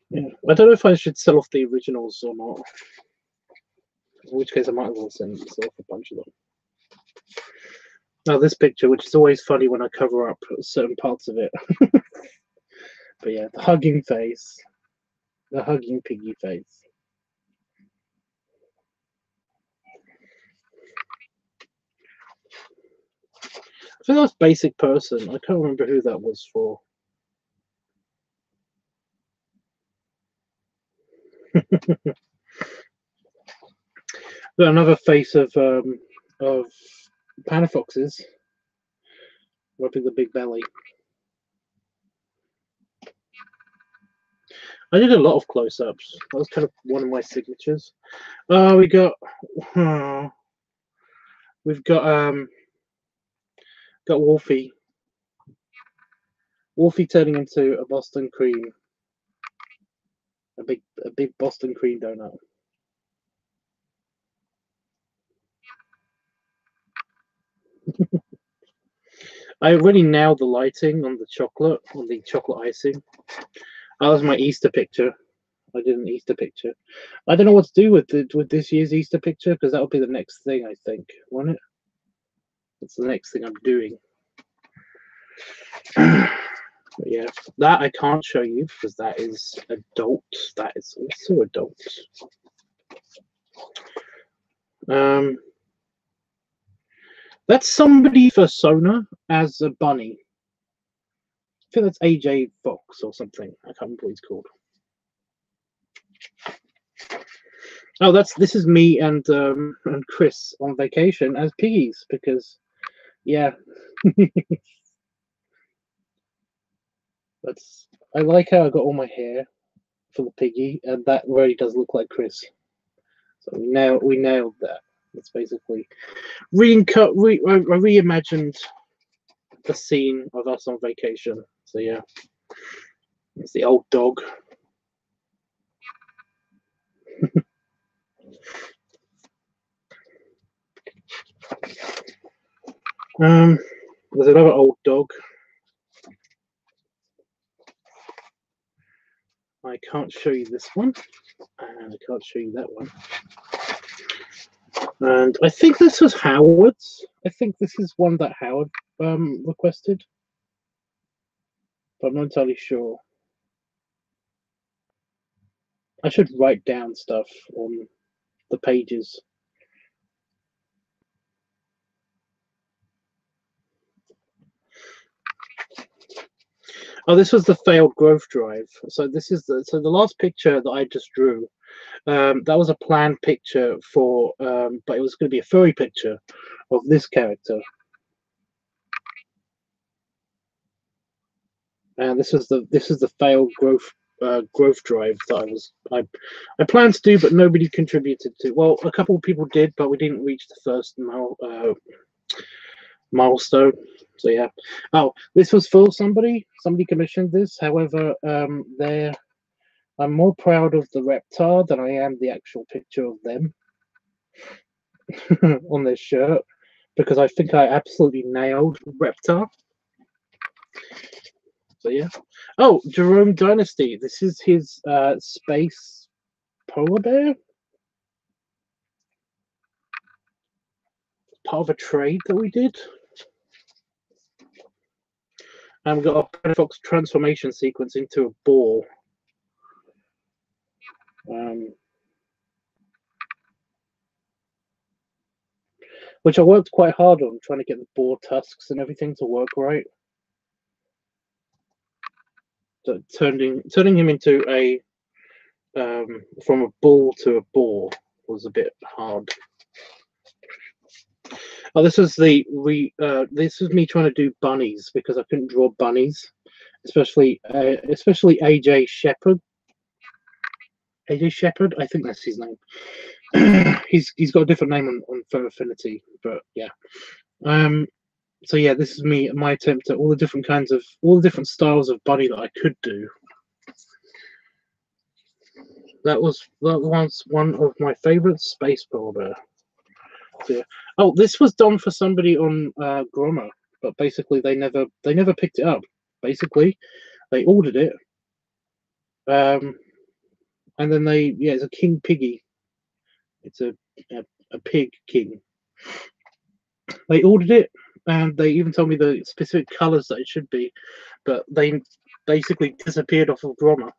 Yeah. I don't know if I should sell off the originals or not. In which case, I might as well sell off a bunch of them. Now, this picture, which is always funny when I cover up certain parts of it. But yeah, the hugging face. The hugging piggy face. I think that's Basic Person. I can't remember who that was for. Got another face of Panafoxes, rubbing the big belly. I did a lot of close-ups. That was kind of one of my signatures. Oh, we've got Wolfie. Wolfie turning into a Boston cream. A big Boston cream donut. I already nailed the lighting on the chocolate icing. That was my Easter picture. I did an Easter picture. I don't know what to do with this year's Easter picture because that'll be the next thing, I think, won't it? That's the next thing I'm doing. But yeah, that I can't show you because that is adult. That is also adult. That's somebody persona as a bunny. I think that's AJ Fox or something. I can't remember what he's called. Oh, this is me and Chris on vacation as piggies because, yeah, I like how I got all my hair for the piggy, and that really does look like Chris. So we nailed that. That's basically reimagined the scene of us on vacation. So yeah, it's the old dog. There's another old dog. I can't show you this one, and I can't show you that one. And I think this was Howard's. I think this is one that Howard requested, but I'm not entirely sure. I should write down stuff on the pages. Oh, this was the failed growth drive. So this is the last picture that I just drew. That was a planned picture for, but it was going to be a furry picture of this character. And this is the failed growth drive that I planned to do, but nobody contributed to. Well, a couple of people did, but we didn't reach the first milestone. So yeah. Oh, this was for somebody. Somebody commissioned this. However, I'm more proud of the Reptar than I am the actual picture of them on this shirt, because I think I absolutely nailed Reptar. So yeah. Oh, Jerome Dynasty. This is his space polar bear. Part of a trade that we did. And we got a Paradox transformation sequence into a boar. Which I worked quite hard on, trying to get the boar tusks and everything to work right. So turning him into a from a bull to a boar was a bit hard. Oh, this was this was me trying to do bunnies because I couldn't draw bunnies, especially AJ Shepherd. AJ Shepherd, I think that's his name. he's got a different name on Fur Affinity, but yeah. So yeah, this is my attempt at all the different styles of bunny that I could do. That was one of my favorite space polar bear. So, yeah. Oh, this was done for somebody on Grommer, but basically they never picked it up. Basically, they ordered it, and then it's a king piggy. It's a pig king. They ordered it, and they even told me the specific colors that it should be, but they basically disappeared off of Grommer.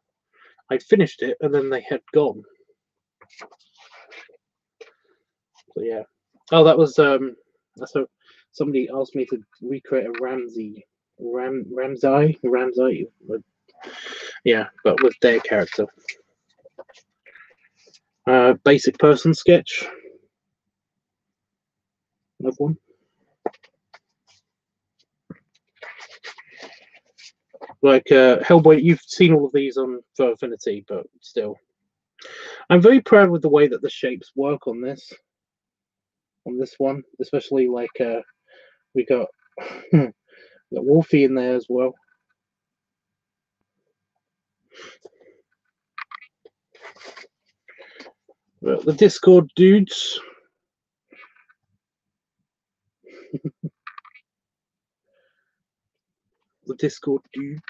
I finished it, and then they had gone. So yeah. Oh, that was so somebody asked me to recreate a Ramsey, yeah, but with their character. Basic person sketch. Another one. Like Hellboy, you've seen all of these on Fur Affinity, but still, I'm very proud with the way that the shapes work on this one, especially like we got Wolfie in there as well. But the Discord dudes. The Discord dudes.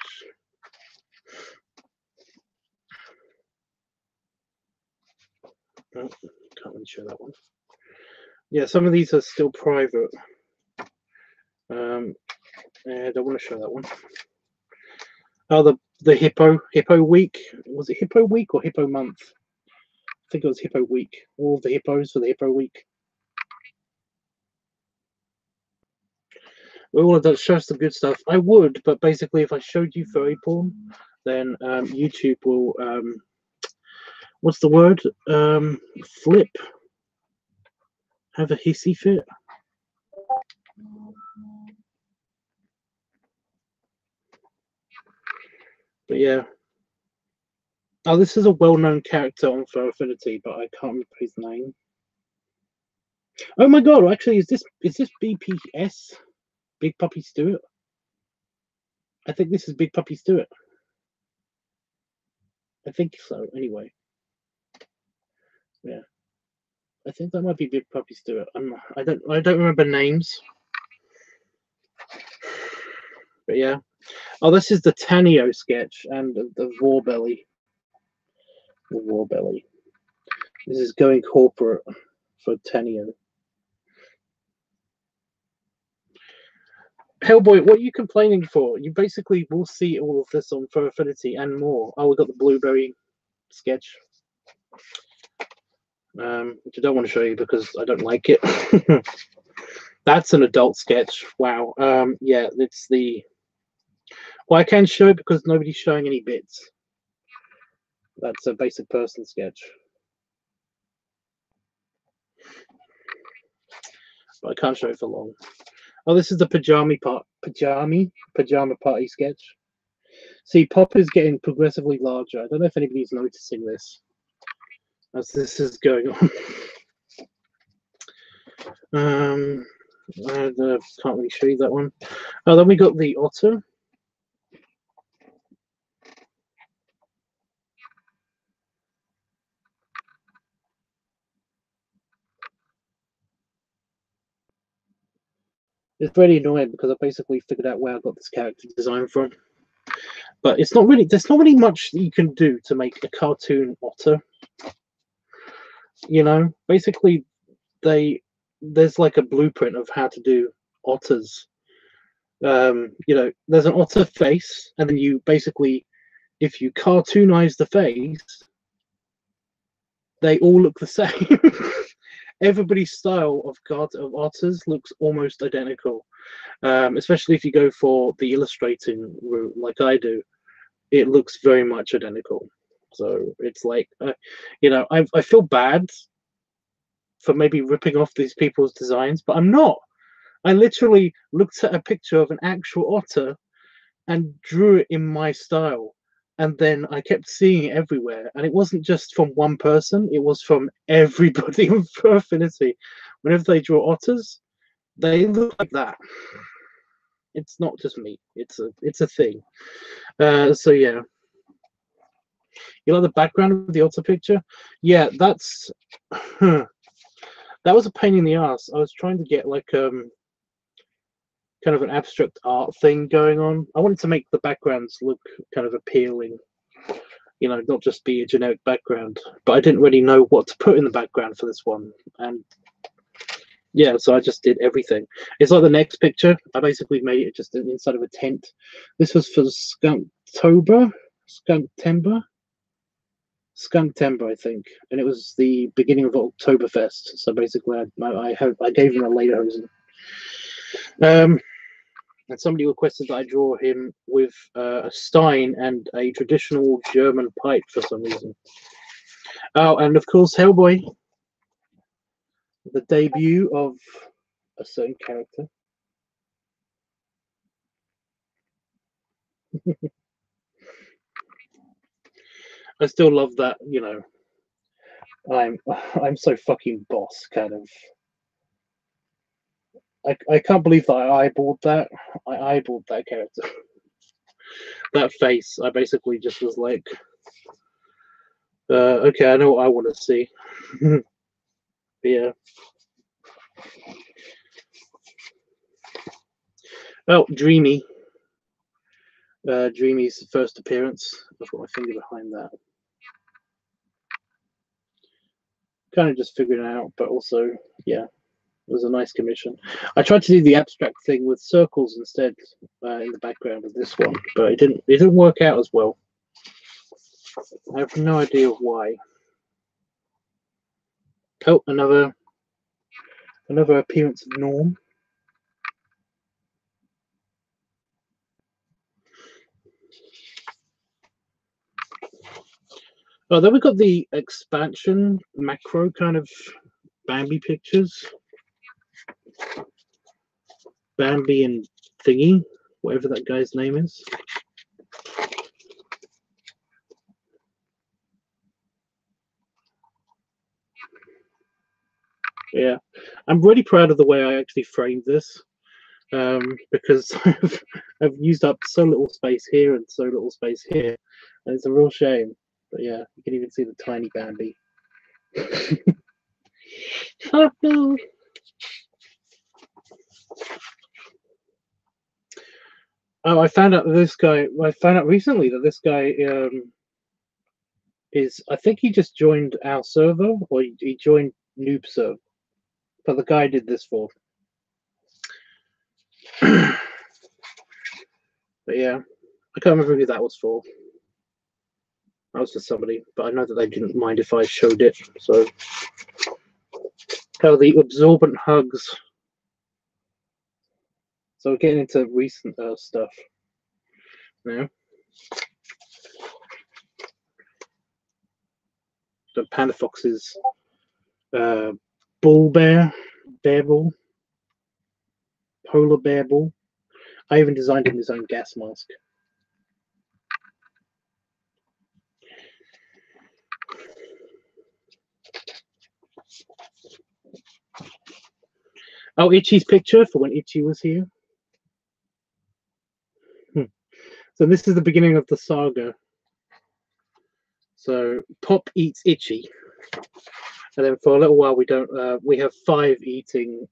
Oh, can't really show that one. Yeah, some of these are still private. I don't want to show that one. Oh, the hippo week. Was it hippo week or hippo month? I think it was hippo week. All of the hippos for the hippo week. We want to show some good stuff. I would, but basically, if I showed you furry porn, then YouTube will what's the word? Flip. Have a hissy fit. But yeah. Oh, this is a well-known character on Fur Affinity, but I can't remember his name. Oh my god! Actually, is this BPS? Big Puppy Stewart? I think this is Big Puppy Stewart. I think so. Anyway, yeah, I think that might be Big Puppy Stewart. I don't remember names. But yeah. Oh, this is the Tanio sketch and the Warbelly. The Warbelly. This is going corporate for Tanio. Hellboy, what are you complaining for? You basically will see all of this on Fur Affinity and more. Oh, we got the Blueberry sketch. Which I don't want to show you because I don't like it. That's an adult sketch. Wow. Yeah, it's the... Well, I can show it because nobody's showing any bits. That's a basic person sketch. But I can't show it for long. Oh, this is the pajama party sketch. See, Pop is getting progressively larger. I don't know if anybody's noticing this as this is going on. I can't really show you that one. Oh, then we got the otter. It's very annoying because I basically figured out where I got this character design from. But it's not really, there's not really much that you can do to make a cartoon otter. You know, basically there's like a blueprint of how to do otters. You know, there's an otter face, and then you basically, if you cartoonize the face, they all look the same. Everybody's style of otters looks almost identical. Especially if you go for the illustrating route like I do, it looks very much identical. So it's like, you know, I feel bad for maybe ripping off these people's designs, but I'm not. I literally looked at a picture of an actual otter and drew it in my style. And then I kept seeing it everywhere. And it wasn't just from one person, it was from everybody in Fur Affinity. Whenever they draw otters, they look like that. It's not just me. It's a thing. So yeah. You like the background of the otter picture? Yeah, that's that was a pain in the ass. I was trying to get like kind of an abstract art thing going on. I wanted to make the backgrounds look kind of appealing, you know, not just be a generic background. But I didn't really know what to put in the background for this one, and yeah, so I just did everything. It's like the next picture. I basically made it just inside of a tent. This was for Skunktober, Skunktember, I think, and it was the beginning of Oktoberfest. So basically, I gave him a lederhosen. And somebody requested that I draw him with a stein and a traditional German pipe for some reason. Oh, and of course, Hellboy, the debut of a certain character. I still love that, you know. I'm so fucking boss kind of. I can't believe that I eyeballed that. I eyeballed that character. That face. I basically just was like, okay, I know what I want to see. Yeah. Oh, Dreamy. Dreamy's first appearance. I've got my finger behind that. Kind of just figuring it out, but also, yeah. It was a nice commission. I tried to do the abstract thing with circles instead in the background of this one, but it didn't work out as well. I have no idea why. Oh, another appearance of Norm. Oh, then we got the expansion macro kind of Bambi pictures. Bambi and Thingy, whatever that guy's name is. Yeah, I'm really proud of the way I actually framed this, because I've used up so little space here and so little space here, and it's a real shame. But yeah, you can even see the tiny Bambi. Oh, no. Oh, I found out recently that this guy I think he just joined our server, or he joined Noob Serve, but the guy did this for. But yeah, I can't remember who that was for. That was for somebody, but I know that they didn't mind if I showed it. So, oh, the absorbent hugs. So we're getting into recent stuff now. The Panda Fox's bull bear ball, polar bear ball. I even designed him his own gas mask. Oh, Itchy's picture for when Itchy was here. So this is the beginning of the saga. So Pop eats Itchy, and then for a little while we don't. We have 5 eating.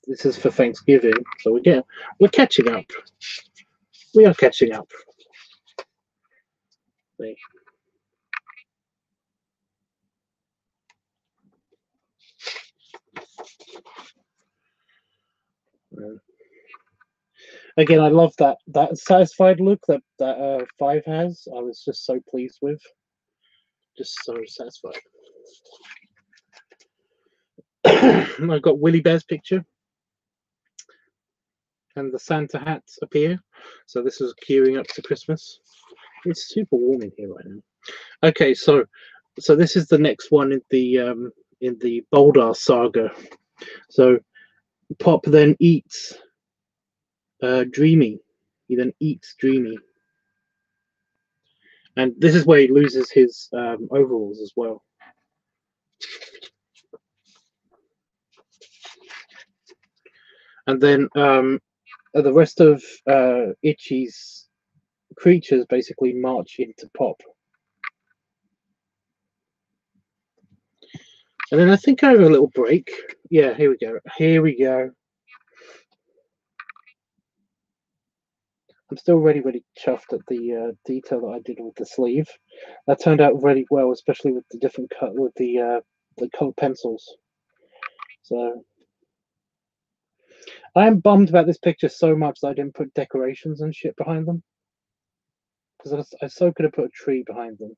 This is for Thanksgiving, so we're catching up. We are catching up. See. Again, I love that satisfied look that 5 has. I was just so pleased with. Just so satisfied. I've got Willy Bear's picture, and the Santa hats appear. So this is queuing up to Christmas. It's super warm in here right now. Okay, so this is the next one in the Boulder saga. So Pop then eats Dreamy. He then eats Dreamy, and this is where he loses his overalls as well. And then the rest of Itchy's creatures basically march into Pop. And then I think I have a little break. Yeah, here we go. Here we go. I'm still really chuffed at the detail that I did with the sleeve. That turned out really well, especially with the different cut with the colored pencils. So I am bummed about this picture so much that I didn't put decorations and shit behind them, because I so could have put a tree behind them.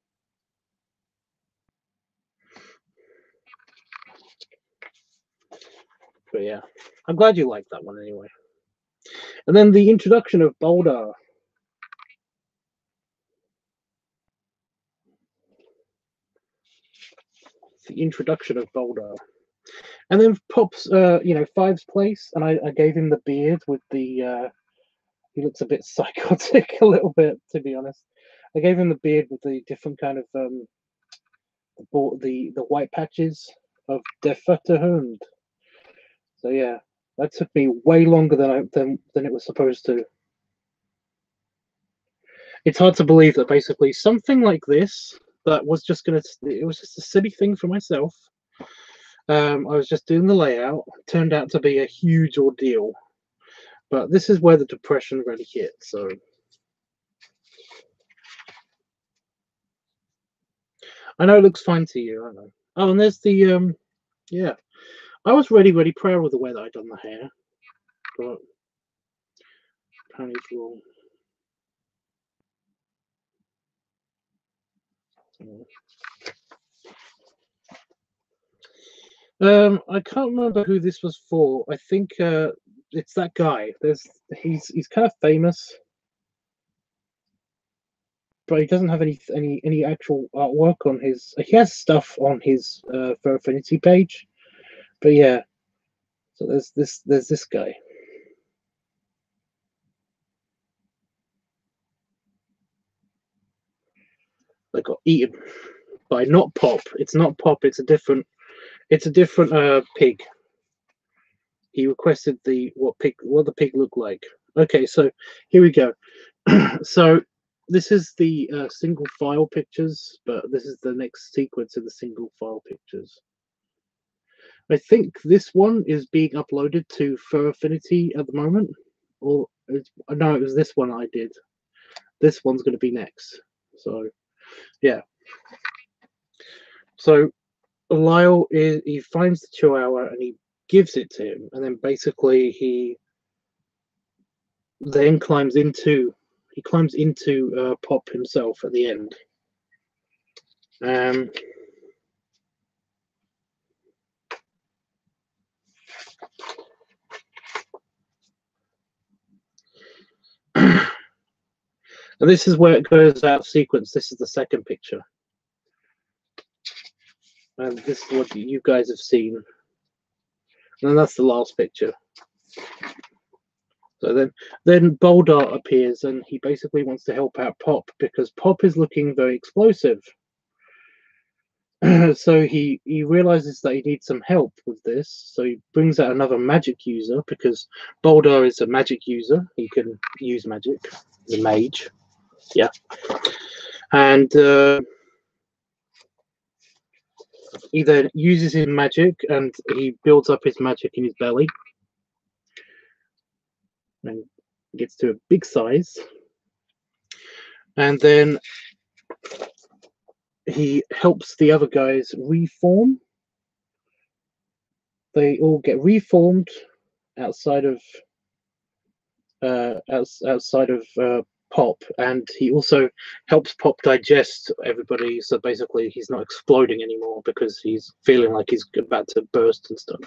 But yeah, I'm glad you liked that one anyway. And then the introduction of Boulder. The introduction of Boulder. And then Pop's, 5's place, and I gave him the beard with the, he looks a bit psychotic a little bit, to be honest. I gave him the beard with the different kind of, the white patches of Der Futterhund. So yeah, that took me way longer than it was supposed to. It's hard to believe that basically something like this that was just it was just a silly thing for myself. I was just doing the layout, turned out to be a huge ordeal. But this is where the depression really hit. So I know it looks fine to you. I know. Oh, and there's the yeah. I was really proud of the way that I'd done the hair, but apparently it's wrong. I can't remember who this was for. I think it's that guy. He's kind of famous, but he doesn't have any actual artwork on his. He has stuff on his for Affinity page, but yeah. So there's this guy. That got eaten by not Pop. It's not Pop. It's a different pig. He requested what the pig looked like. Okay, so here we go. So this is the single file pictures, but this is the next sequence of the single file pictures. I think this one is being uploaded to Fur Affinity at the moment, or no, it was this one I did. This one's going to be next. So yeah. So Lyle he finds the Chihuahua and he gives it to him, and then basically he then climbs into Pop himself at the end. And this is where it goes out of sequence. This is the second picture, and this is what you guys have seen, and that's the last picture. So then Boldart appears, and he basically wants to help out Pop because Pop is looking very explosive. So he realizes that he needs some help with this. So he brings out another magic user because Boldar is a magic user. He can use magic, the mage. Yeah. And he then uses his magic and he builds up his magic in his belly and gets to a big size. And then he helps the other guys reform. They all get reformed outside of Pop, and he also helps Pop digest everybody. So basically, he's not exploding anymore because he's feeling like he's about to burst and stuff.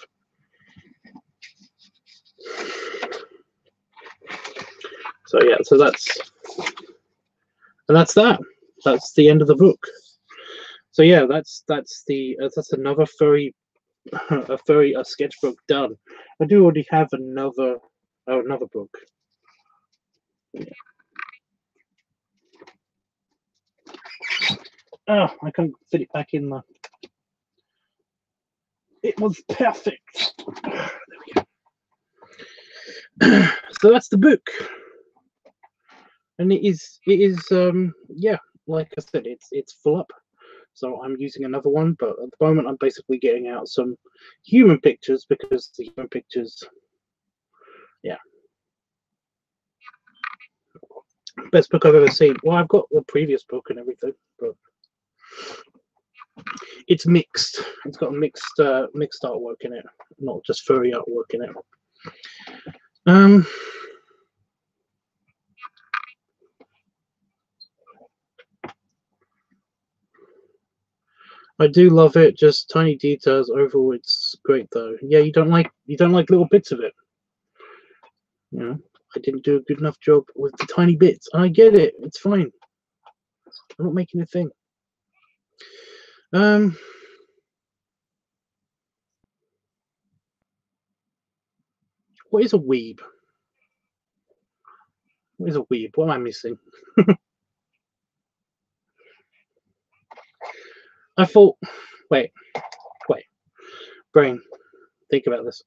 So yeah, so that's that. That's the end of the book. So yeah, that's another furry a sketchbook done. I do already have another book. Yeah. Oh, I can't fit it back in there. It was perfect. There we go. So that's the book, and it is yeah, like I said, it's full up. So I'm using another one, but at the moment I'm basically getting out some human pictures because the human pictures, yeah, best book I've ever seen. Well, I've got the previous book and everything, but it's mixed. It's got mixed artwork in it, not just furry artwork in it. I do love it. Just tiny details. Overall, it's great though. Yeah, you don't like little bits of it. You know, I didn't do a good enough job with the tiny bits. I get it. It's fine. I'm not making a thing. What is a weeb? What is a weeb? What am I missing? I thought. Wait. Brain. Think about this.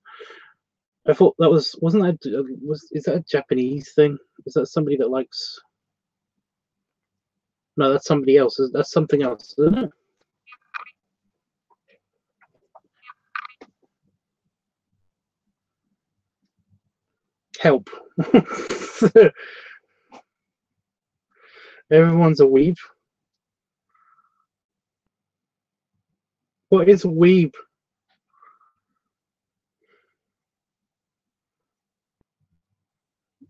I thought that wasn't that is that a Japanese thing? Is that somebody that likes? No, that's somebody else. That's something else, isn't it? Help. Everyone's a weeb. What is a weeb?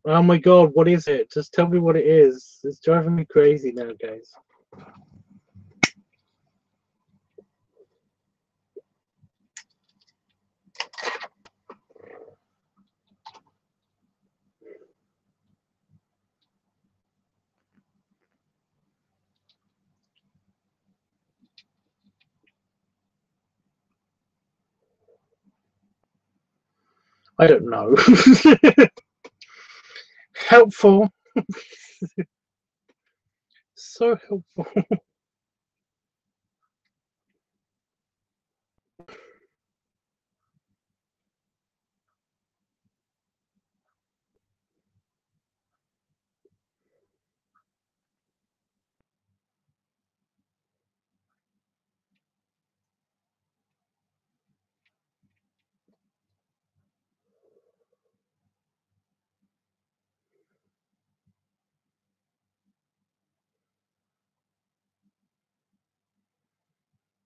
Oh my god, what is it? Just tell me what it is. It's driving me crazy now, guys. I don't know. Helpful. So helpful.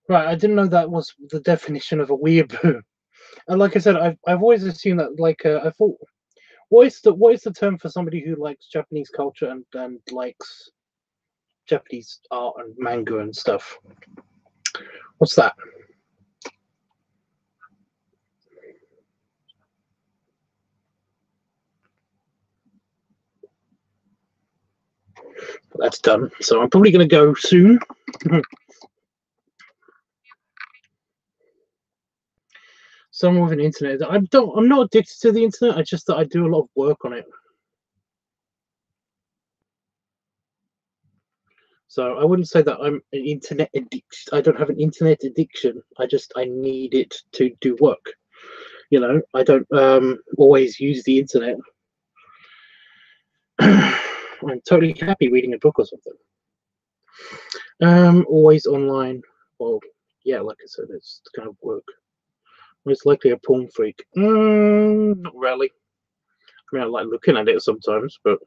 Right, I didn't know that was the definition of a weeaboo. And like I said, I've always assumed that, like, I thought, what is the term for somebody who likes Japanese culture and likes Japanese art and manga and stuff? What's that? That's done. So I'm probably going to go soon. Someone with an internet. I'm not addicted to the internet. I just that I do a lot of work on it. So I wouldn't say that I'm an internet addict. I don't have an internet addiction. I need it to do work. You know, I don't always use the internet. I'm totally happy reading a book or something. Always online. Well, yeah, like I said, it's kind of work. Most likely a porn freak. Not really. I mean, I like looking at it sometimes, but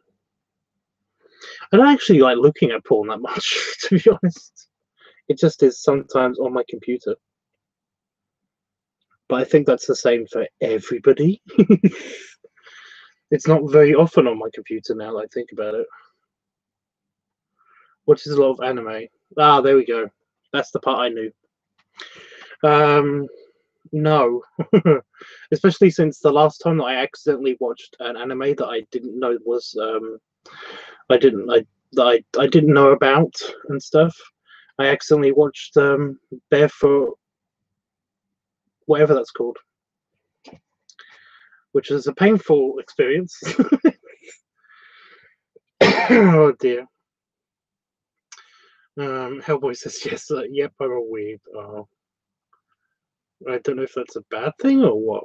I don't actually like looking at porn that much, to be honest. It just is sometimes on my computer. But I think that's the same for everybody. It's not very often on my computer now that I think about it. Watches a lot of anime. Ah, there we go. That's the part I knew. No. Especially since the last time that I accidentally watched an anime that I didn't know was I didn't know about and stuff. I accidentally watched Barefoot, whatever that's called, which is a painful experience. Oh dear. Hellboy says yes. Yep, I'm a weeb. Oh. I don't know if that's a bad thing or what.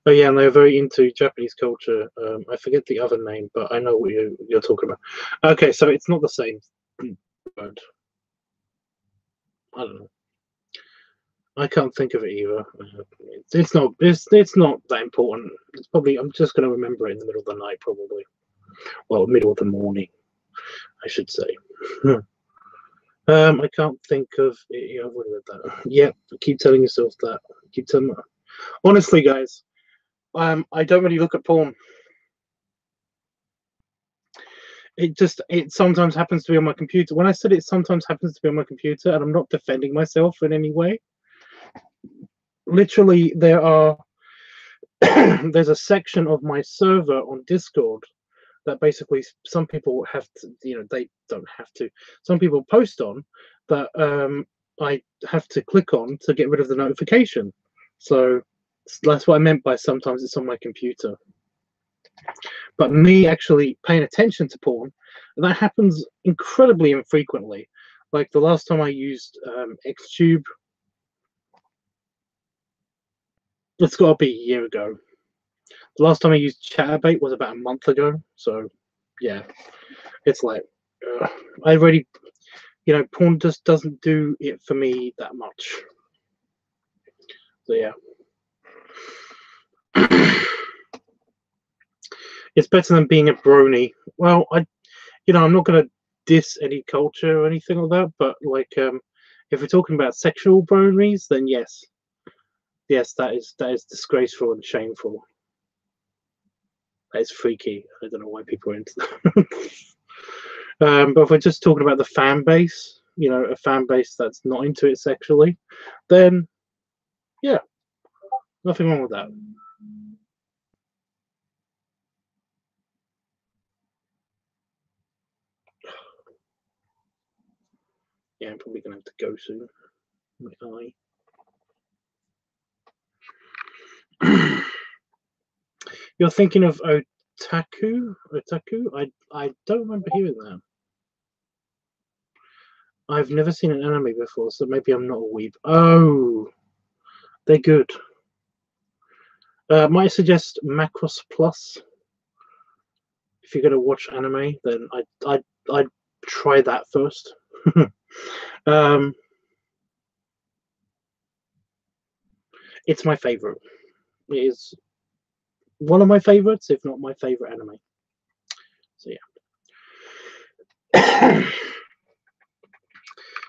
Oh yeah, and they're very into Japanese culture. I forget the other name, but I know what you're talking about. Okay, so it's not the same word. I don't know. I can't think of it either. It's not that important. It's probably I'm just going to remember it in the middle of the night, probably. Well, middle of the morning, I should say. I can't think of it. Yeah, what about that? Yep, keep telling yourself that. Keep telling. Honestly, guys, I don't really look at porn. It sometimes happens to be on my computer. When I said it sometimes happens to be on my computer, and I'm not defending myself in any way. Literally, there's a section of my server on Discord that basically some people have to, they don't have to. Some people post on that I have to click on to get rid of the notification. So that's what I meant by sometimes it's on my computer. But me actually paying attention to porn, that happens incredibly infrequently. Like the last time I used Xtube, it's got to be a year ago. The last time I used Chatterbait was about a month ago. So, yeah, it's like I already, porn just doesn't do it for me that much. So yeah, it's better than being a brony. Well, I'm not gonna diss any culture or anything like that, but like, if we're talking about sexual bronies, then yes. Yes, that is disgraceful and shameful. That is freaky. I don't know why people are into that. But if we're just talking about the fan base, you know, a fan base that's not into it sexually, then yeah, nothing wrong with that. Yeah, I'm probably gonna have to go soon. My eye. You're thinking of otaku? Otaku? I don't remember hearing that. I've never seen an anime before, so maybe I'm not a weeb. Oh, they're good. Might I suggest Macross Plus? If you're gonna watch anime, then I'd try that first. It's my favorite. It is one of my favorites, if not my favorite anime. So yeah.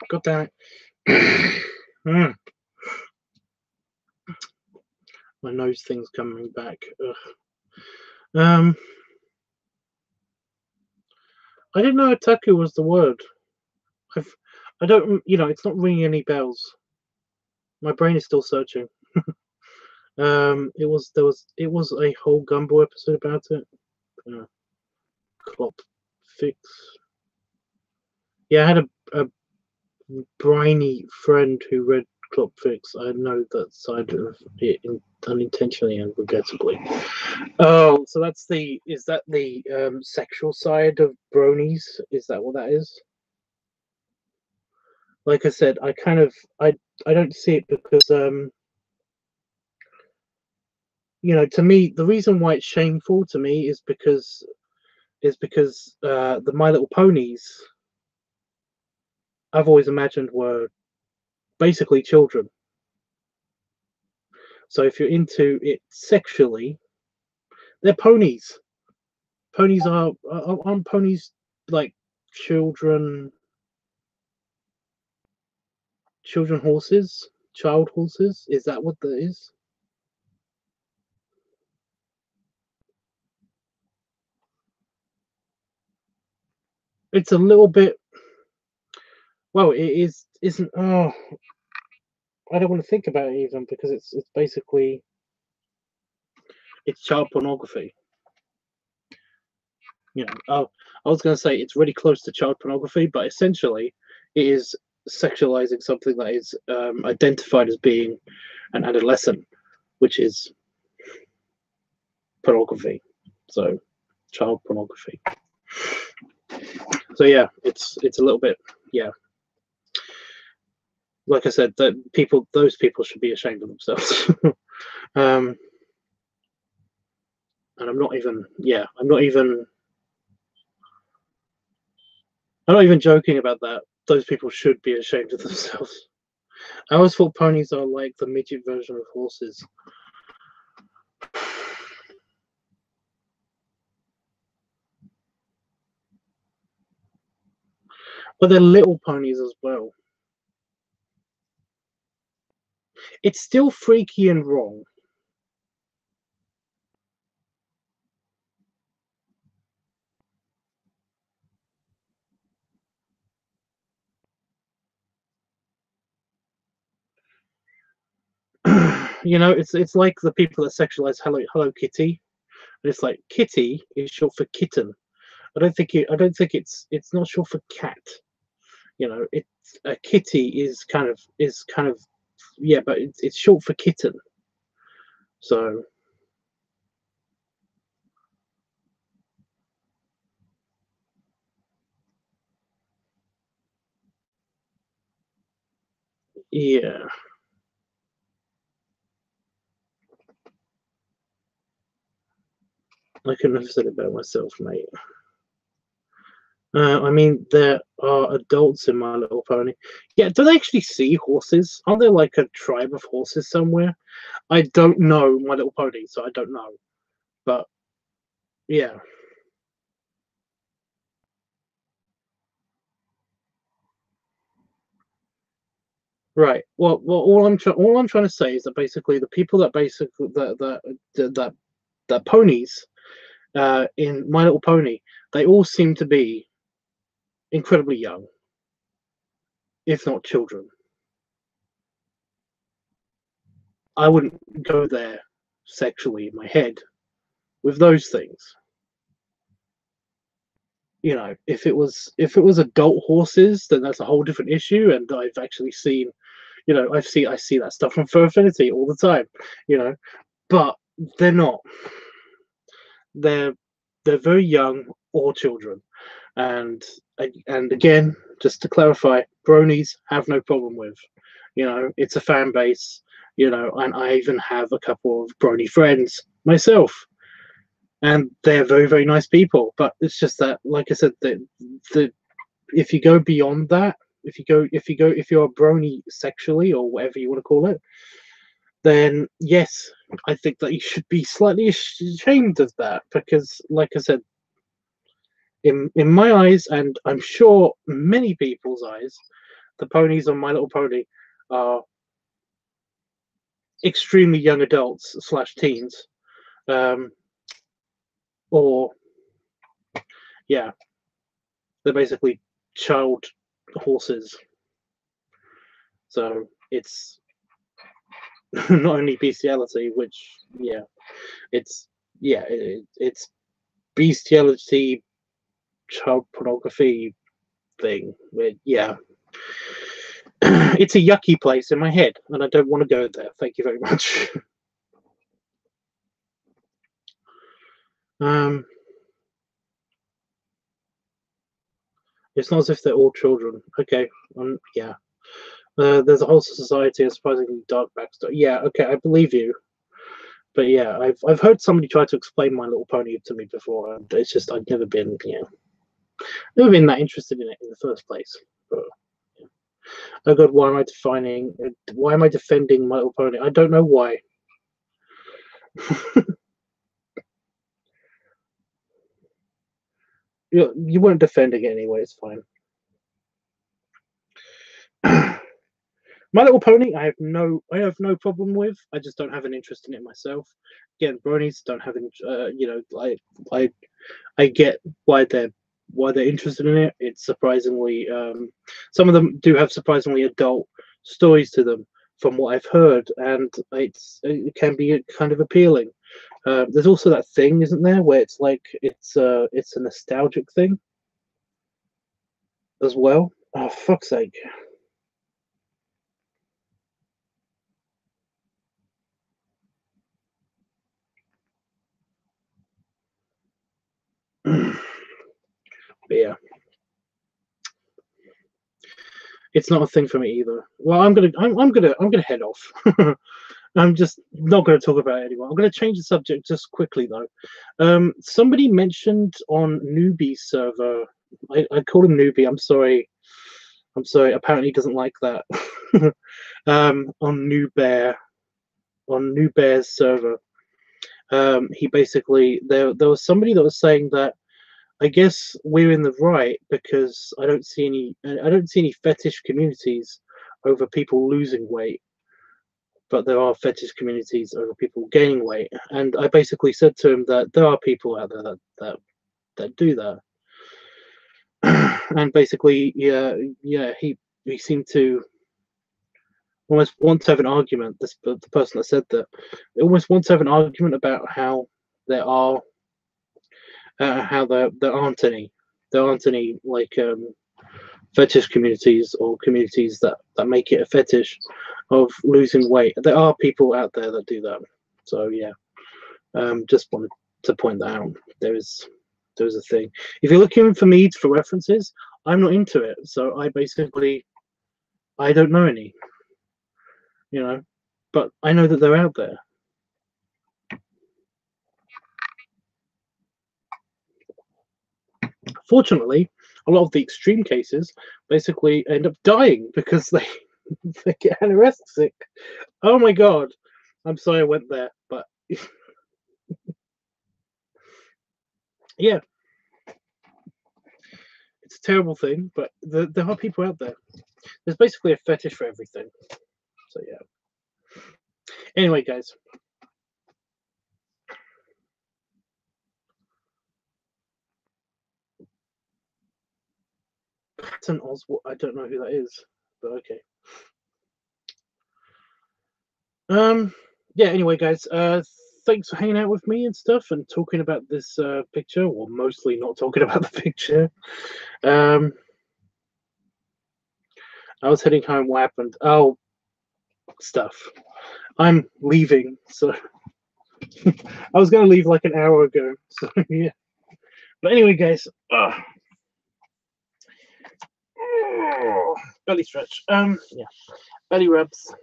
God damn it. My nose thing's coming back. Ugh. I didn't know otaku was the word. I don't, you know, it's not ringing any bells. My brain is still searching. It was a whole Gumball episode about it. Clop fix. Yeah, I had a briny friend who read Clop fix. I know that side of it unintentionally and regrettably. Oh, so is that the sexual side of bronies? Is that what that is? Like I said, I don't see it because you know, to me, the reason why it's shameful to me is because the My Little Ponies I've always imagined were basically children. So if you're into it sexually, they're ponies. Ponies aren't ponies like children horses, child horses? Is that what that is? It's a little bit. Well, it isn't. Oh, I don't want to think about it even because it's basically it's child pornography. You know, oh, I was going to say it's really close to child pornography, but essentially, it is sexualizing something that is identified as being an adolescent, which is pornography. So, child pornography. So yeah, it's a little bit, yeah. Like I said, those people should be ashamed of themselves. And I'm not even, yeah, I'm not even joking about that. Those people should be ashamed of themselves. I always thought ponies are like the midget version of horses. But they're little ponies as well. It's still freaky and wrong. You know, it's like the people that sexualize Hello Kitty. And it's like kitty is short for kitten. I don't think it's not short for cat. You know, it's a kitty is kind of yeah, but it's short for kitten. So yeah, I couldn't have said it better myself, mate. I mean, there are adults in My Little Pony. Yeah, do they actually see horses? Aren't there like a tribe of horses somewhere? I don't know My Little Pony, so I don't know. But yeah, Right. Well, all I'm trying to say is that basically the people that basically that ponies in My Little Pony, they all seem to be incredibly young, if not children. I wouldn't go there sexually in my head with those things. You know, if it was adult horses, then that's a whole different issue. And I've actually seen, you know, I see that stuff from Fur Affinity all the time. You know, but they're not. They're they're very young or children. And and again, just to clarify, bronies have no problem with. You know, it's a fan base. You know, and I even have a couple of brony friends myself, and they're very very nice people. But it's just that, like I said, the if you go beyond that, if you're a brony sexually or whatever you want to call it, then yes, I think that you should be slightly ashamed of that, because, like I said, in my eyes, and I'm sure many people's eyes, the ponies on My Little Pony are extremely young adults slash teens, um, or yeah, they're basically child horses. So it's not only bestiality, which it's it's bestiality, child pornography thing. Yeah, it's a yucky place in my head, and I don't want to go there. Thank you very much. um, it's not as if they're all children. Okay, yeah. There's a whole society of surprisingly dark backstory. Yeah, okay, I believe you. But yeah, I've heard somebody try to explain My Little Pony to me before, and it's just I've never been that interested in it in the first place. But yeah. Oh God, why am I defining? Why am I defending My Little Pony? I don't know why. You weren't defending it anyway. It's fine. My Little Pony, I have no problem with. I just don't have an interest in it myself. Again, bronies don't have an, I get why they're interested in it. It's surprisingly, some of them do have surprisingly adult stories to them, from what I've heard, and it can be kind of appealing. There's also that thing, isn't there, where it's like it's a nostalgic thing as well. Oh, fuck's sake. But yeah, it's not a thing for me either. Well, I'm gonna head off. I'm just not going to talk about it anymore. I'm going to change the subject just quickly though. Somebody mentioned on Newbie's server. I called him Newbie. I'm sorry. I'm sorry. Apparently, he doesn't like that. On New Bear's server, he basically there was somebody that was saying that I guess we're in the right because I don't see any fetish communities over people losing weight, but there are fetish communities over people gaining weight. And I basically said to him that there are people out there that do that. And basically, he seemed to almost want to have an argument. The person that said that, they almost want to have an argument about how there are how there aren't any like fetish communities or communities that make it a fetish of losing weight. There are people out there that do that. So yeah, just wanted to point that out. There's a thing. If you're looking for me for references, I'm not into it. So I don't know any, but I know that they're out there. Fortunately, a lot of the extreme cases basically end up dying because they get anorexic. Oh my God. I'm sorry I went there, but yeah, it's a terrible thing, but there are people out there. There's basically a fetish for everything. So yeah. Anyway, guys. Patton Oswalt. I don't know who that is, but okay. Yeah, anyway, guys, thanks for hanging out with me and stuff and talking about this picture, or mostly not talking about the picture. I was heading home. What happened? Oh, stuff. I'm leaving, so I was going to leave like an hour ago. So yeah. But anyway, guys, belly stretch. Yeah, belly rubs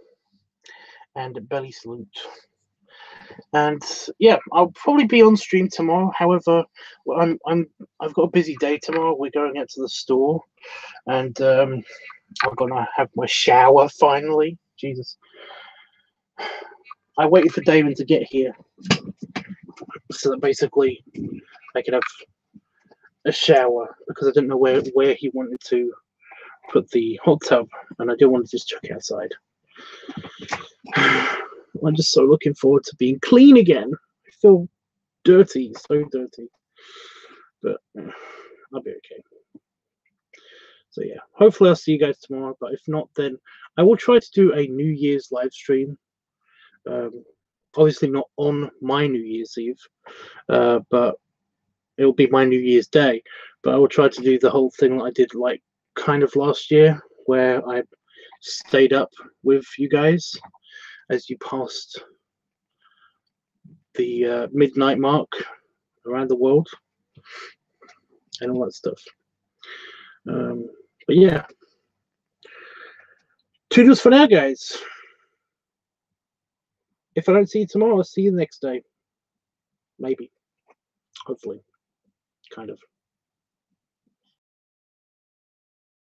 and belly salute. And yeah, I'll probably be on stream tomorrow. However, I've got a busy day tomorrow. We're going out to the store, and I'm gonna have my shower finally. Jesus, I waited for Damon to get here, so that basically I could have a shower because I didn't know where he wanted to put the hot tub, and I didn't want to just chuck it outside. I'm just so looking forward to being clean again. I feel dirty, so dirty, but I'll be okay. So yeah, hopefully I'll see you guys tomorrow, but if not, then I will try to do a New Year's live stream. Obviously not on my New Year's Eve, but it'll be my New Year's Day. But I will try to do the whole thing that I did like kind of last year, where I stayed up with you guys as you passed the midnight mark around the world and all that stuff. But yeah, toodles for now, guys. If I don't see you tomorrow, I'll see you the next day. Maybe. Hopefully. Kind of.